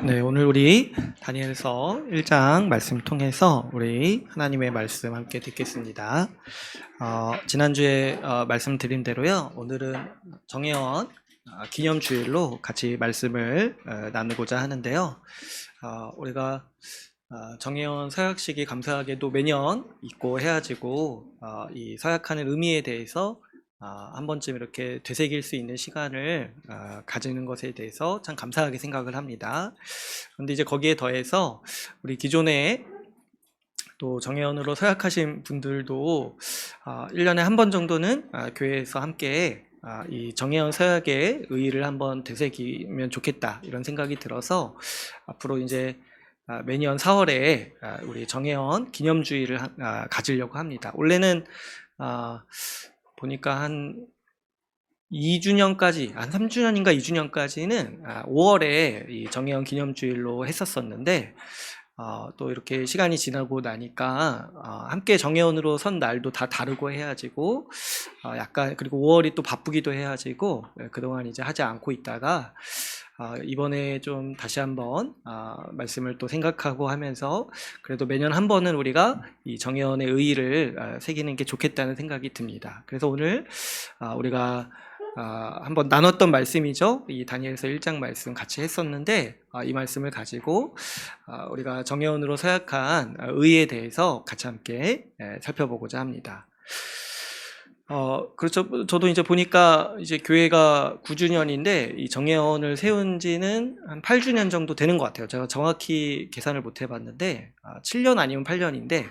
네, 오늘 우리 다니엘서 1장 말씀 통해서 우리 하나님의 말씀 함께 듣겠습니다. 지난주에 말씀드린 대로요, 오늘은 정혜원 기념주일로 같이 말씀을 나누고자 하는데요. 우리가 정혜원 서약식이 감사하게도 매년 있고 해가지고 이 서약하는 의미에 대해서 한 번쯤 이렇게 되새길 수 있는 시간을 가지는 것에 대해서 참 감사하게 생각을 합니다. 그런데 이제 거기에 더해서 우리 기존에 또 정혜원으로 서약하신 분들도 1년에 한 번 정도는 교회에서 함께 이 정혜원 서약의 의의를 한번 되새기면 좋겠다, 이런 생각이 들어서 앞으로 이제 매년 4월에 우리 정혜원 기념주의를 가지려고 합니다. 원래는 보니까 한 2주년까지, 한 3주년인가 2주년까지는 5월에 이 정혜원 기념주일로 했었었는데, 또 이렇게 시간이 지나고 나니까 함께 정혜원으로 선 날도 다 다르고 해가지고 약간, 그리고 5월이 또 바쁘기도 해가지고 그동안 이제 하지 않고 있다가 이번에 좀 다시 한번 말씀을 또 생각하고 하면서 그래도 매년 한 번은 우리가 이 정혜원의 의의를 새기는 게 좋겠다는 생각이 듭니다. 그래서 오늘 우리가 한번 나눴던 말씀이죠. 이 다니엘서 1장 말씀 같이 했었는데, 이 말씀을 가지고 우리가 정혜원으로 서약한 의의에 대해서 같이 함께 살펴보고자 합니다. 그렇죠. 저도 이제 보니까 이제 교회가 9주년인데 이 정혜원을 세운 지는 한 8주년 정도 되는 것 같아요. 제가 정확히 계산을 못 해봤는데 7년 아니면 8년인데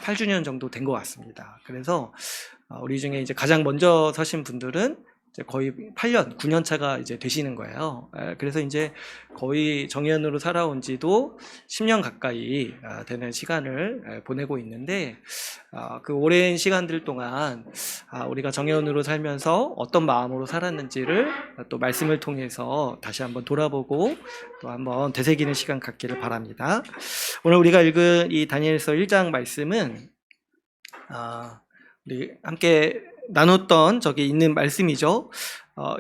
8주년 정도 된 것 같습니다. 그래서 우리 중에 이제 가장 먼저 서신 분들은 이제 거의 8년, 9년 차가 이제 되시는 거예요. 그래서 이제 거의 정혜원으로 살아온 지도 10년 가까이 되는 시간을 보내고 있는데, 그 오랜 시간들 동안 우리가 정혜원으로 살면서 어떤 마음으로 살았는지를 또 말씀을 통해서 다시 한번 돌아보고 또 한번 되새기는 시간 갖기를 바랍니다. 오늘 우리가 읽은 이 다니엘서 1장 말씀은 우리 함께 나눴던 저기 있는 말씀이죠.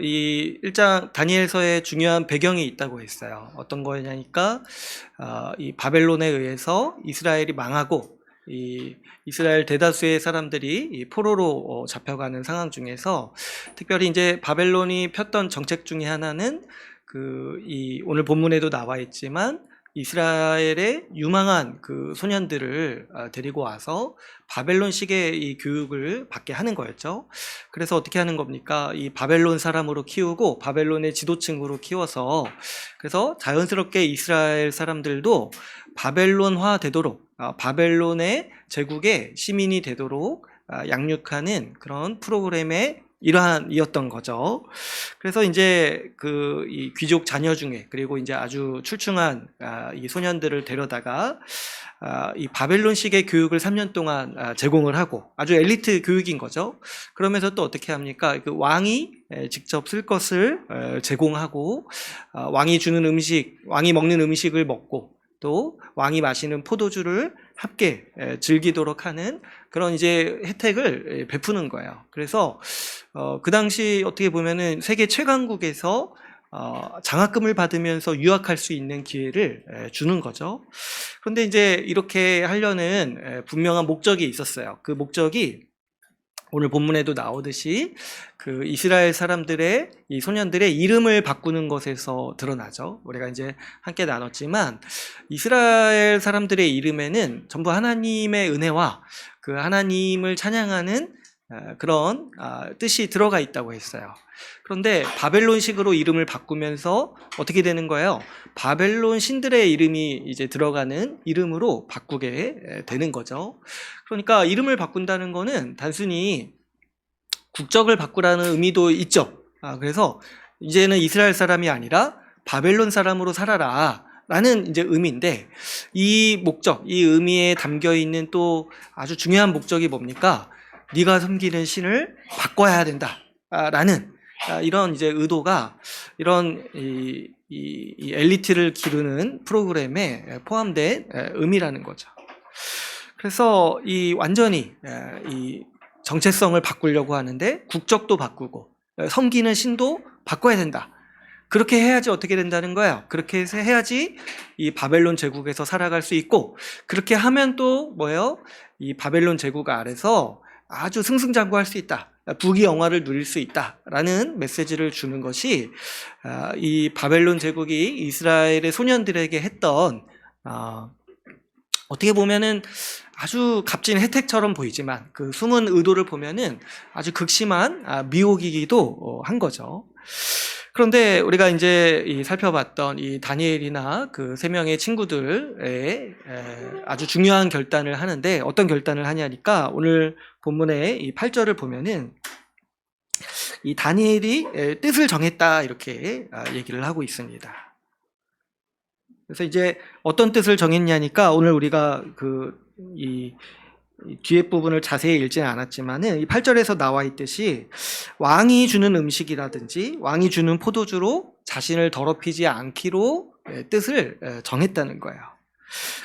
이 1장 다니엘서에 중요한 배경이 있다고 했어요. 어떤 거냐니까 이 바벨론에 의해서 이스라엘이 망하고 이 이스라엘 대다수의 사람들이 이 포로로 잡혀가는 상황 중에서 특별히 이제 바벨론이 폈던 정책 중에 하나는 이 오늘 본문에도 나와 있지만 이스라엘의 유망한 그 소년들을 데리고 와서 바벨론식의 이 교육을 받게 하는 거였죠. 그래서 어떻게 하는 겁니까? 이 바벨론 사람으로 키우고 바벨론의 지도층으로 키워서, 그래서 자연스럽게 이스라엘 사람들도 바벨론화 되도록, 바벨론의 제국의 시민이 되도록 양육하는 그런 프로그램의 일환이었던 거죠. 그래서 이제 이 귀족 자녀 중에, 그리고 이제 아주 출중한 이 소년들을 데려다가 이 바벨론식의 교육을 3년 동안 제공을 하고, 아주 엘리트 교육인 거죠. 그러면서 또 어떻게 합니까? 그 왕이 직접 쓸 것을 제공하고, 왕이 주는 음식, 왕이 먹는 음식을 먹고, 또 왕이 마시는 포도주를 함께 즐기도록 하는 그런 이제 혜택을 베푸는 거예요. 그래서 그 당시 어떻게 보면은 세계 최강국에서 장학금을 받으면서 유학할 수 있는 기회를 주는 거죠. 그런데 이제 이렇게 하려는 분명한 목적이 있었어요. 그 목적이 오늘 본문에도 나오듯이 그 이스라엘 사람들의, 이 소년들의 이름을 바꾸는 것에서 드러나죠. 우리가 이제 함께 나눴지만 이스라엘 사람들의 이름에는 전부 하나님의 은혜와 그 하나님을 찬양하는 그런 뜻이 들어가 있다고 했어요. 그런데 바벨론식으로 이름을 바꾸면서 어떻게 되는 거예요? 바벨론 신들의 이름이 이제 들어가는 이름으로 바꾸게 되는 거죠. 그러니까 이름을 바꾼다는 거는 단순히 국적을 바꾸라는 의미도 있죠. 그래서 이제는 이스라엘 사람이 아니라 바벨론 사람으로 살아라 라는 이제 의미인데, 이 목적, 이 의미에 담겨 있는 또 아주 중요한 목적이 뭡니까? 네가 섬기는 신을 바꿔야 된다 라는 이런 이제 의도가 이런 이 엘리트를 기르는 프로그램에 포함된 의미라는 거죠. 그래서 이 완전히 이 정체성을 바꾸려고 하는데 국적도 바꾸고 섬기는 신도 바꿔야 된다. 그렇게 해야지 어떻게 된다는 거예요? 그렇게 해서 해야지 이 바벨론 제국에서 살아갈 수 있고, 그렇게 하면 또 뭐예요? 이 바벨론 제국 아래서 아주 승승장구할 수 있다. 부귀 영화를 누릴 수 있다라는 메시지를 주는 것이 이 바벨론 제국이 이스라엘의 소년들에게 했던 어떻게 보면은 아주 값진 혜택처럼 보이지만 그 숨은 의도를 보면은 아주 극심한 미혹이기도 한 거죠. 그런데 우리가 이제 살펴봤던 이 다니엘이나 그 세 명의 친구들의 아주 중요한 결단을 하는데, 어떤 결단을 하냐니까 오늘 본문의 이 8절을 보면은 이 다니엘이 뜻을 정했다 이렇게 얘기를 하고 있습니다. 그래서 이제 어떤 뜻을 정했냐니까 오늘 우리가 이 뒤에 부분을 자세히 읽지는 않았지만은 이 8절에서 나와 있듯이 왕이 주는 음식이라든지 왕이 주는 포도주로 자신을 더럽히지 않기로 뜻을 정했다는 거예요.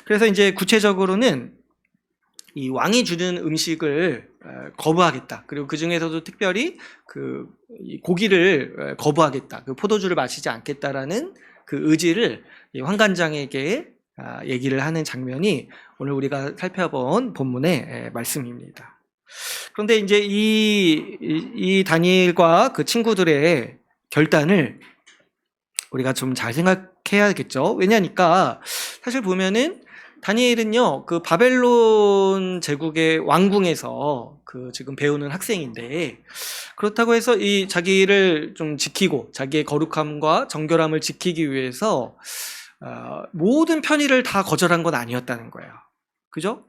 그래서 이제 구체적으로는 이 왕이 주는 음식을 거부하겠다. 그리고 그 중에서도 특별히 이 고기를 거부하겠다. 그 포도주를 마시지 않겠다라는 그 의지를 이 환관장에게 얘기를 하는 장면이 오늘 우리가 살펴본 본문의 말씀입니다. 그런데 이제 이 다니엘과 그 친구들의 결단을 우리가 좀 잘 생각해야겠죠. 왜냐니까 사실 보면은 다니엘은요, 그 바벨론 제국의 왕궁에서 지금 배우는 학생인데, 그렇다고 해서 이 자기를 좀 지키고 자기의 거룩함과 정결함을 지키기 위해서 모든 편의를 다 거절한 건 아니었다는 거예요. 그죠?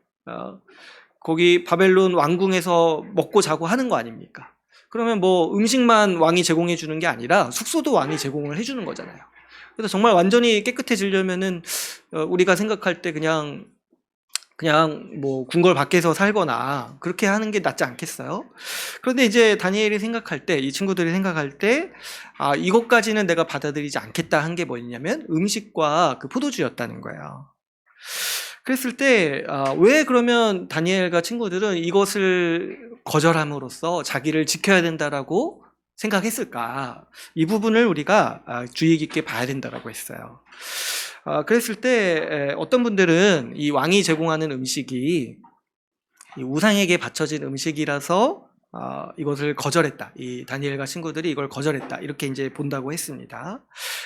거기 바벨론 왕궁에서 먹고 자고 하는 거 아닙니까? 그러면 뭐 음식만 왕이 제공해 주는 게 아니라 숙소도 왕이 제공을 해주는 거잖아요. 그래서 정말 완전히 깨끗해지려면은 우리가 생각할 때 그냥 뭐 궁궐 밖에서 살거나 그렇게 하는 게 낫지 않겠어요? 그런데 이제 다니엘이 생각할 때, 이 친구들이 생각할 때, 이것까지는 내가 받아들이지 않겠다 한 게 뭐냐면 음식과 그 포도주였다는 거예요. 그랬을 때 왜 그러면 다니엘과 친구들은 이것을 거절함으로써 자기를 지켜야 된다라고 생각했을까? 이 부분을 우리가 주의 깊게 봐야 된다라고 했어요. 그랬을 때 어떤 분들은 이 왕이 제공하는 음식이 이 우상에게 바쳐진 음식이라서 이것을 거절했다. 이 다니엘과 친구들이 이걸 거절했다. 이렇게 이제 본다고 했습니다.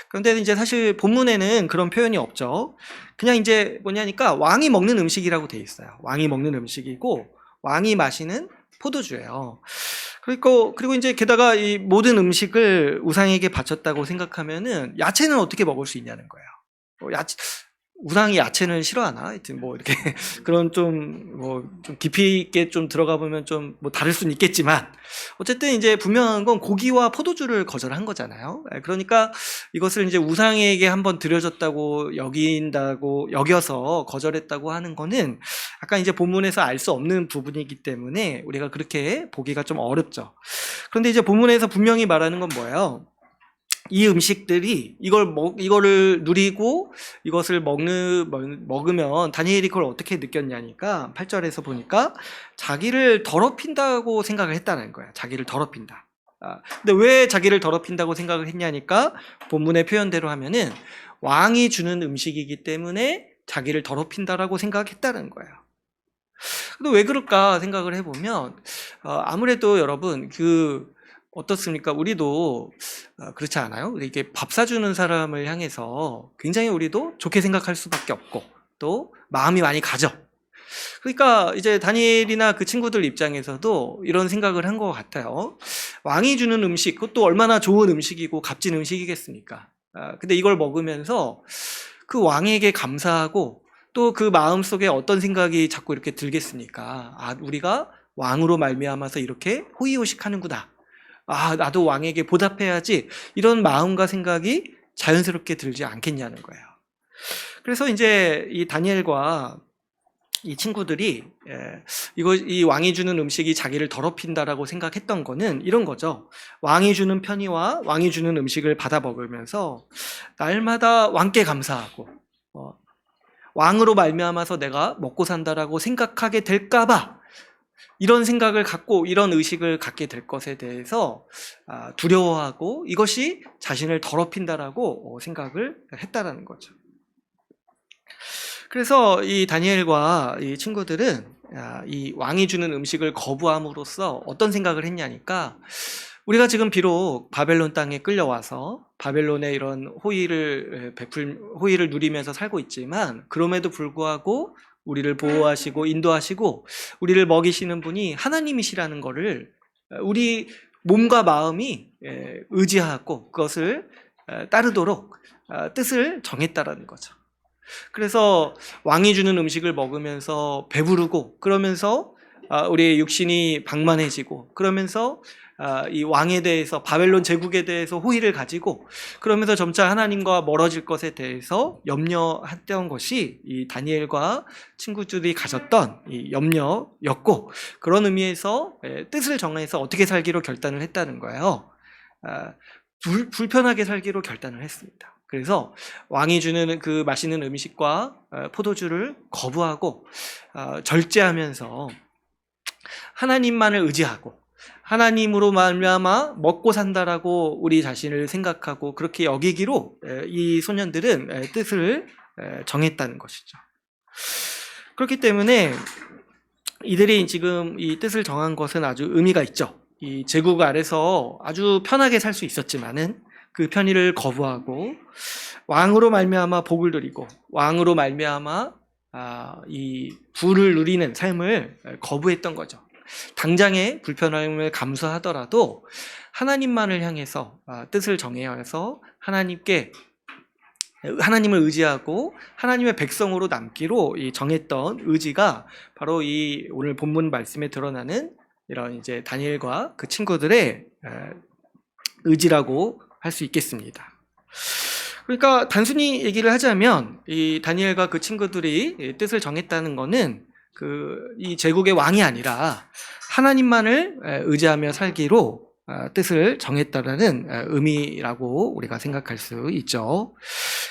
그런데 이제 사실 본문에는 그런 표현이 없죠. 그냥 이제 뭐냐니까 왕이 먹는 음식이라고 돼 있어요. 왕이 먹는 음식이고 왕이 마시는 포도주예요. 그리고 이제 게다가 이 모든 음식을 우상에게 바쳤다고 생각하면은 야채는 어떻게 먹을 수 있냐는 거예요. 우상이 야채는 싫어하나? 하여튼 뭐 이렇게 그런 좀 깊이 있게 좀 들어가 보면 좀 뭐 다를 수는 있겠지만, 어쨌든 이제 분명한 건 고기와 포도주를 거절한 거잖아요. 그러니까 이것을 이제 우상에게 한번 드려졌다고 여겨서 거절했다고 하는 거는 약간 이제 본문에서 알 수 없는 부분이기 때문에 우리가 그렇게 보기가 좀 어렵죠. 그런데 이제 본문에서 분명히 말하는 건 뭐예요? 이 음식들이 이거를 누리고 이것을 먹으면 다니엘이 그걸 어떻게 느꼈냐니까 8절에서 보니까 자기를 더럽힌다고 생각을 했다는 거야. 자기를 더럽힌다. 근데 왜 자기를 더럽힌다고 생각을 했냐니까 본문의 표현대로 하면은 왕이 주는 음식이기 때문에 자기를 더럽힌다라고 생각했다는 거예요. 근데 왜 그럴까 생각을 해보면 아무래도 여러분 어떻습니까? 우리도 그렇지 않아요? 이렇게 밥 사주는 사람을 향해서 굉장히 우리도 좋게 생각할 수밖에 없고 또 마음이 많이 가죠. 그러니까 이제 다니엘이나 그 친구들 입장에서도 이런 생각을 한 것 같아요. 왕이 주는 음식, 그것도 얼마나 좋은 음식이고 값진 음식이겠습니까? 근데 이걸 먹으면서 그 왕에게 감사하고 또 그 마음속에 어떤 생각이 자꾸 이렇게 들겠습니까? 우리가 왕으로 말미암아서 이렇게 호의호식하는구나. 나도 왕에게 보답해야지. 이런 마음과 생각이 자연스럽게 들지 않겠냐는 거예요. 그래서 이제 이 다니엘과 이 친구들이 이 왕이 주는 음식이 자기를 더럽힌다라고 생각했던 거는 이런 거죠. 왕이 주는 편의와 왕이 주는 음식을 받아 먹으면서 날마다 왕께 감사하고 왕으로 말미암아서 내가 먹고 산다라고 생각하게 될까 봐 이런 생각을 갖고 이런 의식을 갖게 될 것에 대해서 두려워하고 이것이 자신을 더럽힌다라고 생각을 했다라는 거죠. 그래서 이 다니엘과 이 친구들은 이 왕이 주는 음식을 거부함으로써 어떤 생각을 했냐니까, 우리가 지금 비록 바벨론 땅에 끌려와서 바벨론의 이런 호의를 누리면서 살고 있지만, 그럼에도 불구하고 우리를 보호하시고 인도하시고 우리를 먹이시는 분이 하나님이시라는 것을 우리 몸과 마음이 의지하고 그것을 따르도록 뜻을 정했다라는 거죠. 그래서 왕이 주는 음식을 먹으면서 배부르고, 그러면서 우리의 육신이 방만해지고, 그러면서 이 왕에 대해서, 바벨론 제국에 대해서 호의를 가지고, 그러면서 점차 하나님과 멀어질 것에 대해서 염려했던 것이 이 다니엘과 친구들이 가졌던 이 염려였고, 그런 의미에서 뜻을 정해서 어떻게 살기로 결단을 했다는 거예요. 불편하게 살기로 결단을 했습니다. 그래서 왕이 주는 그 맛있는 음식과 포도주를 거부하고 절제하면서 하나님만을 의지하고, 하나님으로 말미암아 먹고 산다라고 우리 자신을 생각하고 그렇게 여기기로 이 소년들은 뜻을 정했다는 것이죠. 그렇기 때문에 이들이 지금 이 뜻을 정한 것은 아주 의미가 있죠. 이 제국 아래서 아주 편하게 살 수 있었지만은 그 편의를 거부하고 왕으로 말미암아 복을 누리고, 왕으로 말미암아 이 부를 누리는 삶을 거부했던 거죠. 당장의 불편함을 감수하더라도 하나님만을 향해서 뜻을 정해서 하나님을 의지하고 하나님의 백성으로 남기로 정했던 의지가 바로 이 오늘 본문 말씀에 드러나는 이런 이제 다니엘과 그 친구들의 의지라고 할 수 있겠습니다. 그러니까 단순히 얘기를 하자면 이 다니엘과 그 친구들이 뜻을 정했다는 것은 이 제국의 왕이 아니라 하나님만을 의지하며 살기로 뜻을 정했다라는 의미라고 우리가 생각할 수 있죠.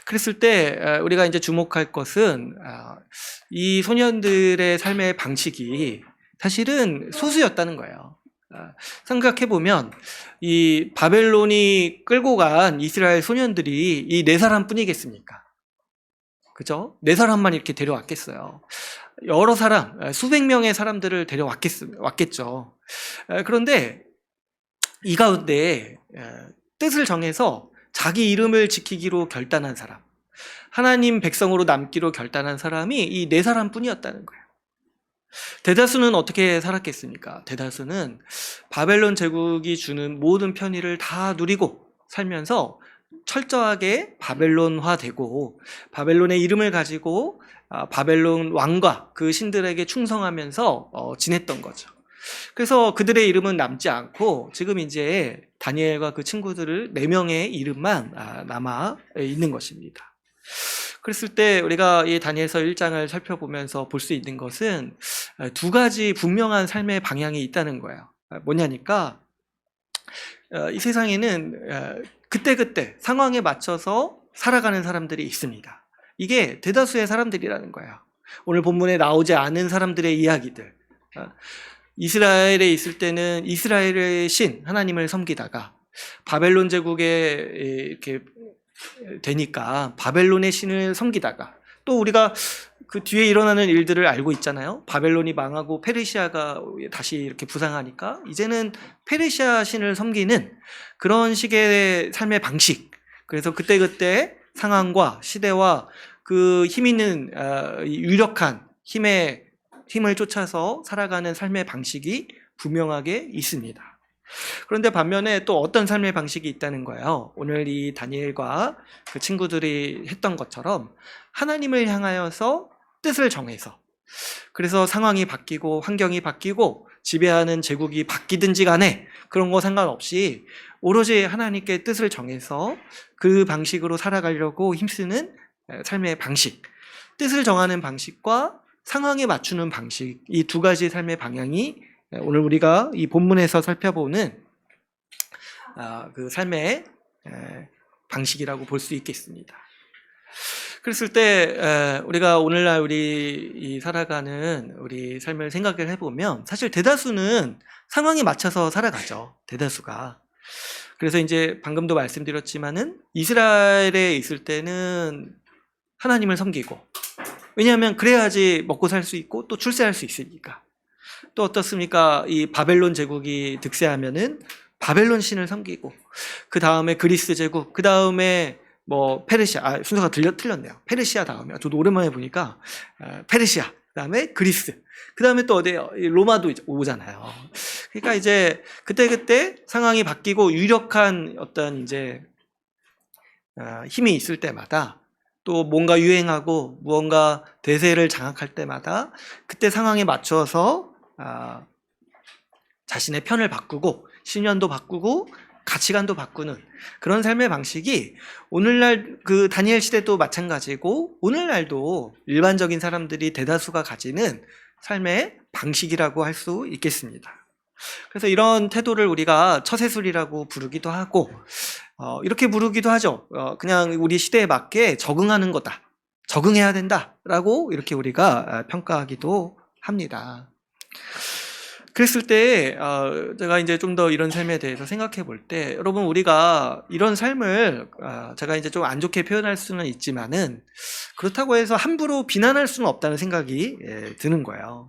그랬을 때 우리가 이제 주목할 것은 이 소년들의 삶의 방식이 사실은 소수였다는 거예요. 생각해보면 이 바벨론이 끌고 간 이스라엘 소년들이 이 4사람 뿐이겠습니까? 그죠? 4사람만 이렇게 데려왔겠어요. 여러 사람, 수백 명의 사람들을 데려왔겠죠. 그런데 이 가운데 뜻을 정해서 자기 이름을 지키기로 결단한 사람, 하나님 백성으로 남기로 결단한 사람이 이 4사람 뿐이었다는 거예요. 대다수는 어떻게 살았겠습니까? 대다수는 바벨론 제국이 주는 모든 편의를 다 누리고 살면서 철저하게 바벨론화되고, 바벨론의 이름을 가지고 바벨론 왕과 그 신들에게 충성하면서 지냈던 거죠. 그래서 그들의 이름은 남지 않고 지금 이제 다니엘과 그 친구들을 4명의 이름만 남아 있는 것입니다. 그랬을 때 우리가 이 다니엘서 1장을 살펴보면서 볼 수 있는 것은 2가지 분명한 삶의 방향이 있다는 거예요. 뭐냐니까 이 세상에는 그때그때 상황에 맞춰서 살아가는 사람들이 있습니다. 이게 대다수의 사람들이라는 거예요. 오늘 본문에 나오지 않은 사람들의 이야기들. 이스라엘에 있을 때는 이스라엘의 신 하나님을 섬기다가 바벨론 제국에 이렇게 되니까 바벨론의 신을 섬기다가, 또 우리가 그 뒤에 일어나는 일들을 알고 있잖아요. 바벨론이 망하고 페르시아가 다시 이렇게 부상하니까 이제는 페르시아 신을 섬기는 그런 식의 삶의 방식. 그래서 그때그때 상황과 시대와 그 힘 있는 유력한 힘을 쫓아서 살아가는 삶의 방식이 분명하게 있습니다. 그런데 반면에 또 어떤 삶의 방식이 있다는 거예요. 오늘 이 다니엘과 그 친구들이 했던 것처럼 하나님을 향하여서 뜻을 정해서, 그래서 상황이 바뀌고 환경이 바뀌고 지배하는 제국이 바뀌든지 간에 그런 거 상관없이 오로지 하나님께 뜻을 정해서 그 방식으로 살아가려고 힘쓰는 삶의 방식, 뜻을 정하는 방식과 상황에 맞추는 방식, 이 2가지 삶의 방향이 오늘 우리가 이 본문에서 살펴보는 그 삶의 방식이라고 볼 수 있겠습니다. 그랬을 때 우리가 오늘날 우리 살아가는 우리 삶을 생각을 해보면 사실 대다수는 상황에 맞춰서 살아가죠. 대다수가. 그래서 이제 방금도 말씀드렸지만은 이스라엘에 있을 때는 하나님을 섬기고, 왜냐하면 그래야지 먹고 살 수 있고 또 출세할 수 있으니까. 또 어떻습니까? 이 바벨론 제국이 득세하면은 바벨론 신을 섬기고, 그 다음에 그리스 제국, 그 다음에 뭐 페르시아, 순서가 틀렸네요. 페르시아 다음에, 저도 오랜만에 보니까 페르시아, 그 다음에 그리스, 그 다음에 또 어디에요? 로마도 오잖아요. 그러니까 이제 그때 상황이 바뀌고 유력한 어떤 이제 힘이 있을 때마다, 또 뭔가 유행하고 무언가 대세를 장악할 때마다 그때 상황에 맞춰서 자신의 편을 바꾸고 신념도 바꾸고 가치관도 바꾸는 그런 삶의 방식이 오늘날 그 다니엘 시대도 마찬가지고 오늘날도 일반적인 사람들이 대다수가 가지는 삶의 방식이라고 할 수 있겠습니다. 그래서 이런 태도를 우리가 처세술이라고 부르기도 하고 이렇게 부르기도 하죠. 그냥 우리 시대에 맞게 적응하는 거다. 적응해야 된다라고 이렇게 우리가 평가하기도 합니다. 그랬을 때 제가 이제 좀 더 이런 삶에 대해서 생각해 볼 때, 여러분 우리가 이런 삶을 제가 이제 좀 안 좋게 표현할 수는 있지만은 그렇다고 해서 함부로 비난할 수는 없다는 생각이 드는 거예요.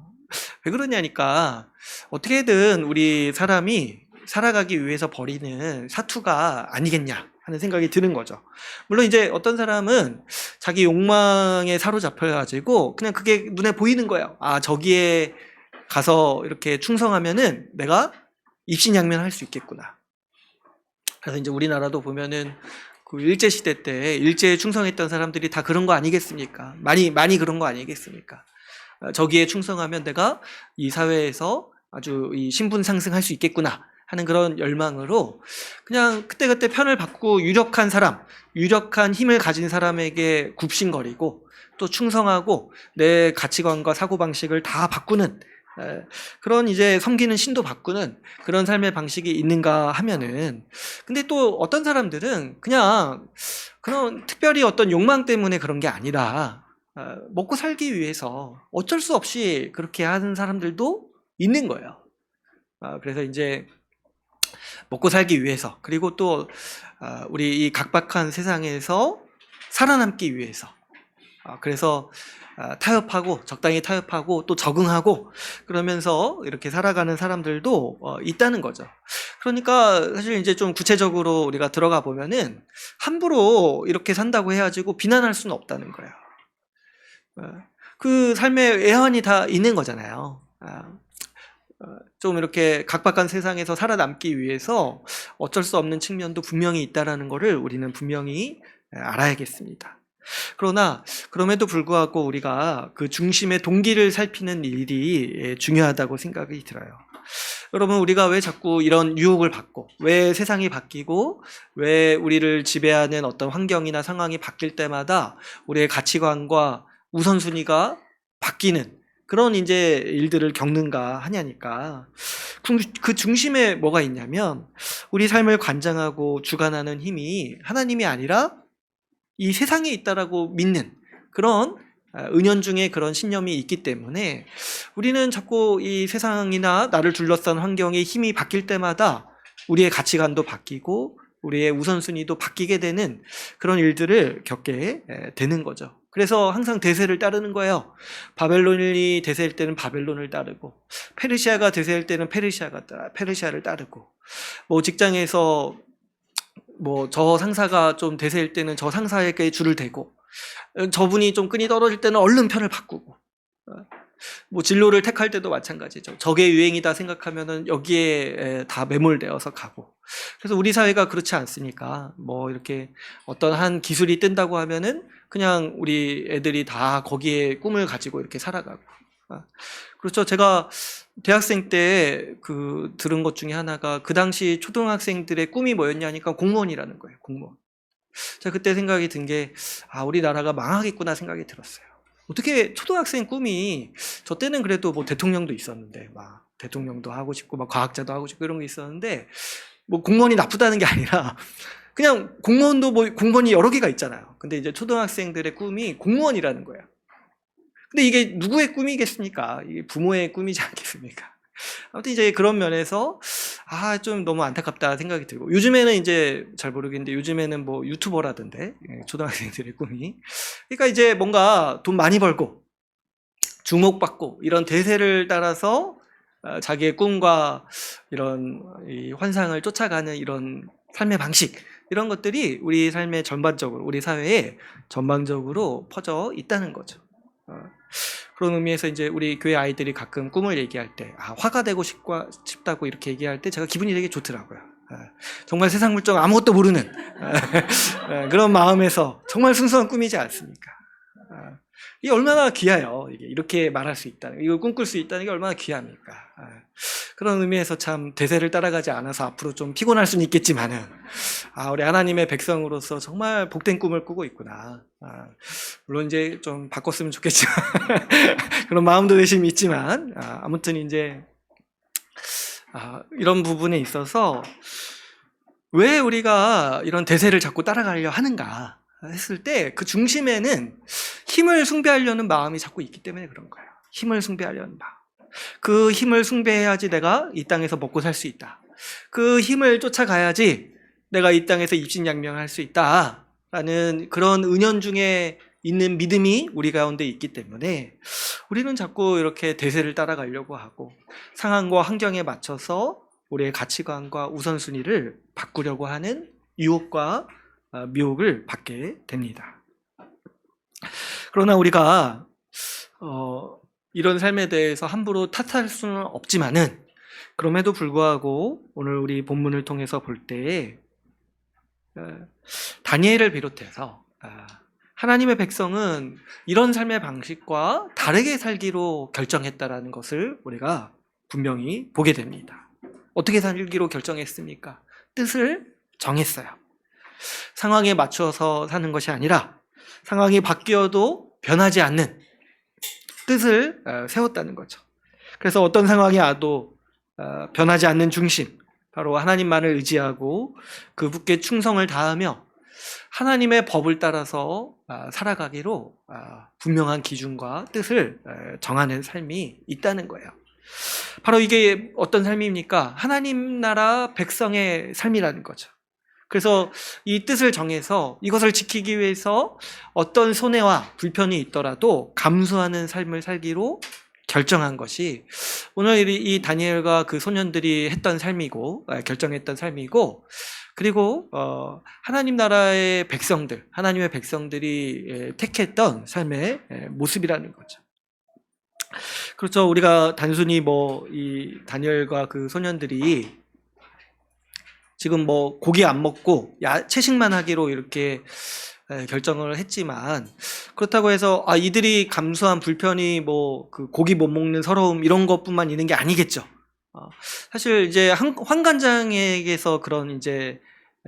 왜 그러냐니까 어떻게든 우리 사람이 살아가기 위해서 벌이는 사투가 아니겠냐 하는 생각이 드는 거죠. 물론 이제 어떤 사람은 자기 욕망에 사로잡혀가지고 그냥 그게 눈에 보이는 거예요. 저기에 가서 이렇게 충성하면은 내가 입신양면할 수 있겠구나. 그래서 이제 우리나라도 보면은 그 일제시대 때 일제에 충성했던 사람들이 다 그런 거 아니겠습니까? 많이 그런 거 아니겠습니까? 저기에 충성하면 내가 이 사회에서 아주 이 신분 상승할 수 있겠구나 하는 그런 열망으로 그냥 그때그때 편을 바꾸고 유력한 사람, 유력한 힘을 가진 사람에게 굽신거리고 또 충성하고 내 가치관과 사고방식을 다 바꾸는 그런 이제 섬기는 신도 바꾸는 그런 삶의 방식이 있는가 하면은, 근데 또 어떤 사람들은 그냥 그런 특별히 어떤 욕망 때문에 그런 게 아니라 먹고 살기 위해서 어쩔 수 없이 그렇게 하는 사람들도 있는 거예요. 그래서 이제 먹고 살기 위해서, 그리고 또 우리 이 각박한 세상에서 살아남기 위해서, 그래서 타협하고 적당히 타협하고 또 적응하고 그러면서 이렇게 살아가는 사람들도 있다는 거죠. 그러니까 사실 이제 좀 구체적으로 우리가 들어가 보면은 함부로 이렇게 산다고 해가지고 비난할 수는 없다는 거예요. 그 삶의 애환이 다 있는 거잖아요. 좀 이렇게 각박한 세상에서 살아남기 위해서 어쩔 수 없는 측면도 분명히 있다라는 것을 우리는 분명히 알아야겠습니다. 그러나 그럼에도 불구하고 우리가 그 중심의 동기를 살피는 일이 중요하다고 생각이 들어요. 여러분, 우리가 왜 자꾸 이런 유혹을 받고, 왜 세상이 바뀌고, 왜 우리를 지배하는 어떤 환경이나 상황이 바뀔 때마다 우리의 가치관과 우선순위가 바뀌는 그런 이제 일들을 겪는가 하냐니까, 그 중심에 뭐가 있냐면 우리 삶을 관장하고 주관하는 힘이 하나님이 아니라 이 세상에 있다라고 믿는 그런 은연중에 그런 신념이 있기 때문에 우리는 자꾸 이 세상이나 나를 둘러싼 환경의 힘이 바뀔 때마다 우리의 가치관도 바뀌고 우리의 우선순위도 바뀌게 되는 그런 일들을 겪게 되는 거죠. 그래서 항상 대세를 따르는 거예요. 바벨론이 대세일 때는 바벨론을 따르고, 페르시아가 대세일 때는 페르시아를 따르고, 뭐 직장에서 뭐 저 상사가 좀 대세일 때는 저 상사에게 줄을 대고, 저분이 좀 끈이 떨어질 때는 얼른 편을 바꾸고, 뭐 진로를 택할 때도 마찬가지죠. 저게 유행이다 생각하면은 여기에 다 매몰되어서 가고. 그래서 우리 사회가 그렇지 않습니까? 뭐 이렇게 어떤 한 기술이 뜬다고 하면은 그냥 우리 애들이 다 거기에 꿈을 가지고 이렇게 살아가고. 그렇죠. 제가 대학생 때 들은 것 중에 하나가 그 당시 초등학생들의 꿈이 뭐였냐니까 공무원이라는 거예요. 공무원. 제가 그때 생각이 든 게 우리나라가 망하겠구나 생각이 들었어요. 어떻게 초등학생 꿈이, 저 때는 그래도 뭐 대통령도 있었는데 막 대통령도 하고 싶고 막 과학자도 하고 싶고 이런 게 있었는데 뭐 공무원이 나쁘다는 게 아니라 그냥 공무원도 뭐 공무원이 여러 개가 있잖아요. 근데 이제 초등학생들의 꿈이 공무원이라는 거예요. 근데 이게 누구의 꿈이겠습니까? 이게 부모의 꿈이지 않겠습니까? 아무튼 이제 그런 면에서 좀 너무 안타깝다 생각이 들고, 요즘에는 이제 잘 모르겠는데 요즘에는 뭐 유튜버라던데 초등학생들의 꿈이, 그러니까 이제 뭔가 돈 많이 벌고 주목받고 이런 대세를 따라서 자기의 꿈과 이런 이 환상을 쫓아가는 이런 삶의 방식, 이런 것들이 우리 삶의 전반적으로, 우리 사회에 전반적으로 퍼져 있다는 거죠. 그런 의미에서 이제 우리 교회 아이들이 가끔 꿈을 얘기할 때 화가 되고 싶다고 이렇게 얘기할 때 제가 기분이 되게 좋더라고요. 정말 세상 물정 아무것도 모르는 그런 마음에서 정말 순수한 꿈이지 않습니까? 이게 얼마나 귀해요. 이게 이렇게 말할 수 있다는, 이걸 꿈꿀 수 있다는 게 얼마나 귀합니까? 그런 의미에서 참 대세를 따라가지 않아서 앞으로 좀 피곤할 수는 있겠지만은, 우리 하나님의 백성으로서 정말 복된 꿈을 꾸고 있구나. 물론 이제 좀 바꿨으면 좋겠지만 그런 마음도 대신 있지만, 아무튼 이제 이런 부분에 있어서 왜 우리가 이런 대세를 자꾸 따라가려 하는가 했을 때, 그 중심에는 힘을 숭배하려는 마음이 자꾸 있기 때문에 그런 거예요. 힘을 숭배하려는 마음. 그 힘을 숭배해야지 내가 이 땅에서 먹고 살 수 있다. 그 힘을 쫓아가야지 내가 이 땅에서 입신양명할 수 있다라는 그런 은연중에 있는 믿음이 우리 가운데 있기 때문에 우리는 자꾸 이렇게 대세를 따라가려고 하고 상황과 환경에 맞춰서 우리의 가치관과 우선순위를 바꾸려고 하는 유혹과 미혹을 받게 됩니다. 그러나 우리가 이런 삶에 대해서 함부로 탓할 수는 없지만은, 그럼에도 불구하고 오늘 우리 본문을 통해서 볼 때 다니엘을 비롯해서 하나님의 백성은 이런 삶의 방식과 다르게 살기로 결정했다라는 것을 우리가 분명히 보게 됩니다. 어떻게 살기로 결정했습니까? 뜻을 정했어요. 상황에 맞춰서 사는 것이 아니라 상황이 바뀌어도 변하지 않는 뜻을 세웠다는 거죠. 그래서 어떤 상황이 와도 변하지 않는 중심, 바로 하나님만을 의지하고 그분께 충성을 다하며 하나님의 법을 따라서 살아가기로 분명한 기준과 뜻을 정하는 삶이 있다는 거예요. 바로 이게 어떤 삶입니까? 하나님 나라 백성의 삶이라는 거죠. 그래서 이 뜻을 정해서 이것을 지키기 위해서 어떤 손해와 불편이 있더라도 감수하는 삶을 살기로 결정한 것이 오늘 이 다니엘과 그 소년들이 했던 삶이고, 결정했던 삶이고, 그리고 하나님 나라의 백성들, 하나님의 백성들이 택했던 삶의 모습이라는 거죠. 그렇죠. 우리가 단순히 이 다니엘과 그 소년들이 지금 고기 안 먹고 채식만 하기로 이렇게 결정을 했지만, 그렇다고 해서 이들이 감수한 불편이 그 고기 못 먹는 서러움 이런 것뿐만 있는 게 아니겠죠. 사실 이제 환관장에게서 그런 이제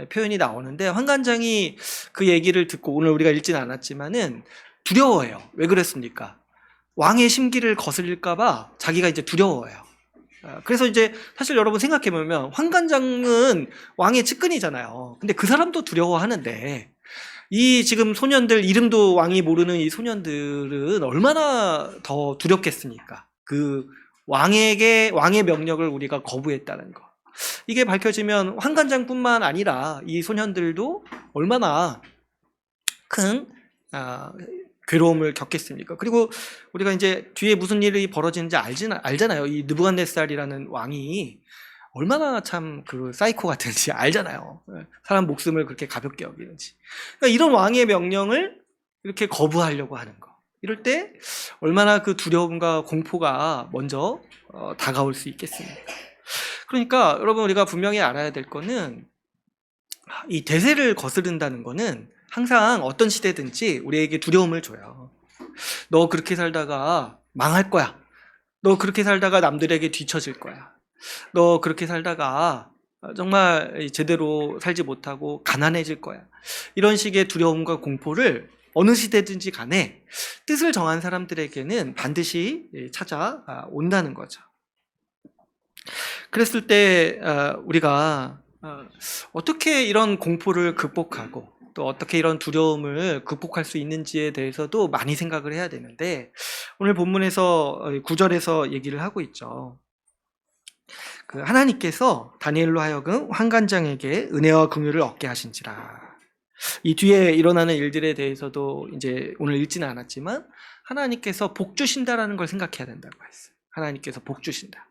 표현이 나오는데, 환관장이 그 얘기를 듣고, 오늘 우리가 읽지는 않았지만은 두려워해요. 왜 그랬습니까? 왕의 심기를 거슬릴까봐 자기가 이제 두려워해요. 그래서 이제 사실 여러분 생각해보면 환관장은 왕의 측근이잖아요. 근데 그 사람도 두려워하는데, 이 지금 소년들, 이름도 왕이 모르는 이 소년들은 얼마나 더 두렵겠습니까? 그 왕의 명령을 우리가 거부했다는 거. 이게 밝혀지면 환관장뿐만 아니라 이 소년들도 얼마나 큰 괴로움을 겪겠습니까? 그리고 우리가 이제 뒤에 무슨 일이 벌어지는지 알잖아요. 이 느부갓네살이라는 왕이 얼마나 참 그 사이코 같은지 알잖아요. 사람 목숨을 그렇게 가볍게 여기는지. 그러니까 이런 왕의 명령을 이렇게 거부하려고 하는 거. 이럴 때 얼마나 그 두려움과 공포가 먼저 다가올 수 있겠습니까? 그러니까 여러분, 우리가 분명히 알아야 될 거는, 이 대세를 거스른다는 거는 항상 어떤 시대든지 우리에게 두려움을 줘요. 너 그렇게 살다가 망할 거야. 너 그렇게 살다가 남들에게 뒤처질 거야. 너 그렇게 살다가 정말 제대로 살지 못하고 가난해질 거야. 이런 식의 두려움과 공포를 어느 시대든지 간에 뜻을 정한 사람들에게는 반드시 찾아온다는 거죠. 그랬을 때 우리가 어떻게 이런 공포를 극복하고 또 어떻게 이런 두려움을 극복할 수 있는지에 대해서도 많이 생각을 해야 되는데, 오늘 본문에서 9절에서 얘기를 하고 있죠. 하나님께서 다니엘로 하여금 환관장에게 은혜와 긍휼을 얻게 하신지라. 이 뒤에 일어나는 일들에 대해서도 이제 오늘 읽지는 않았지만 하나님께서 복 주신다라는 걸 생각해야 된다고 했어요. 하나님께서 복 주신다.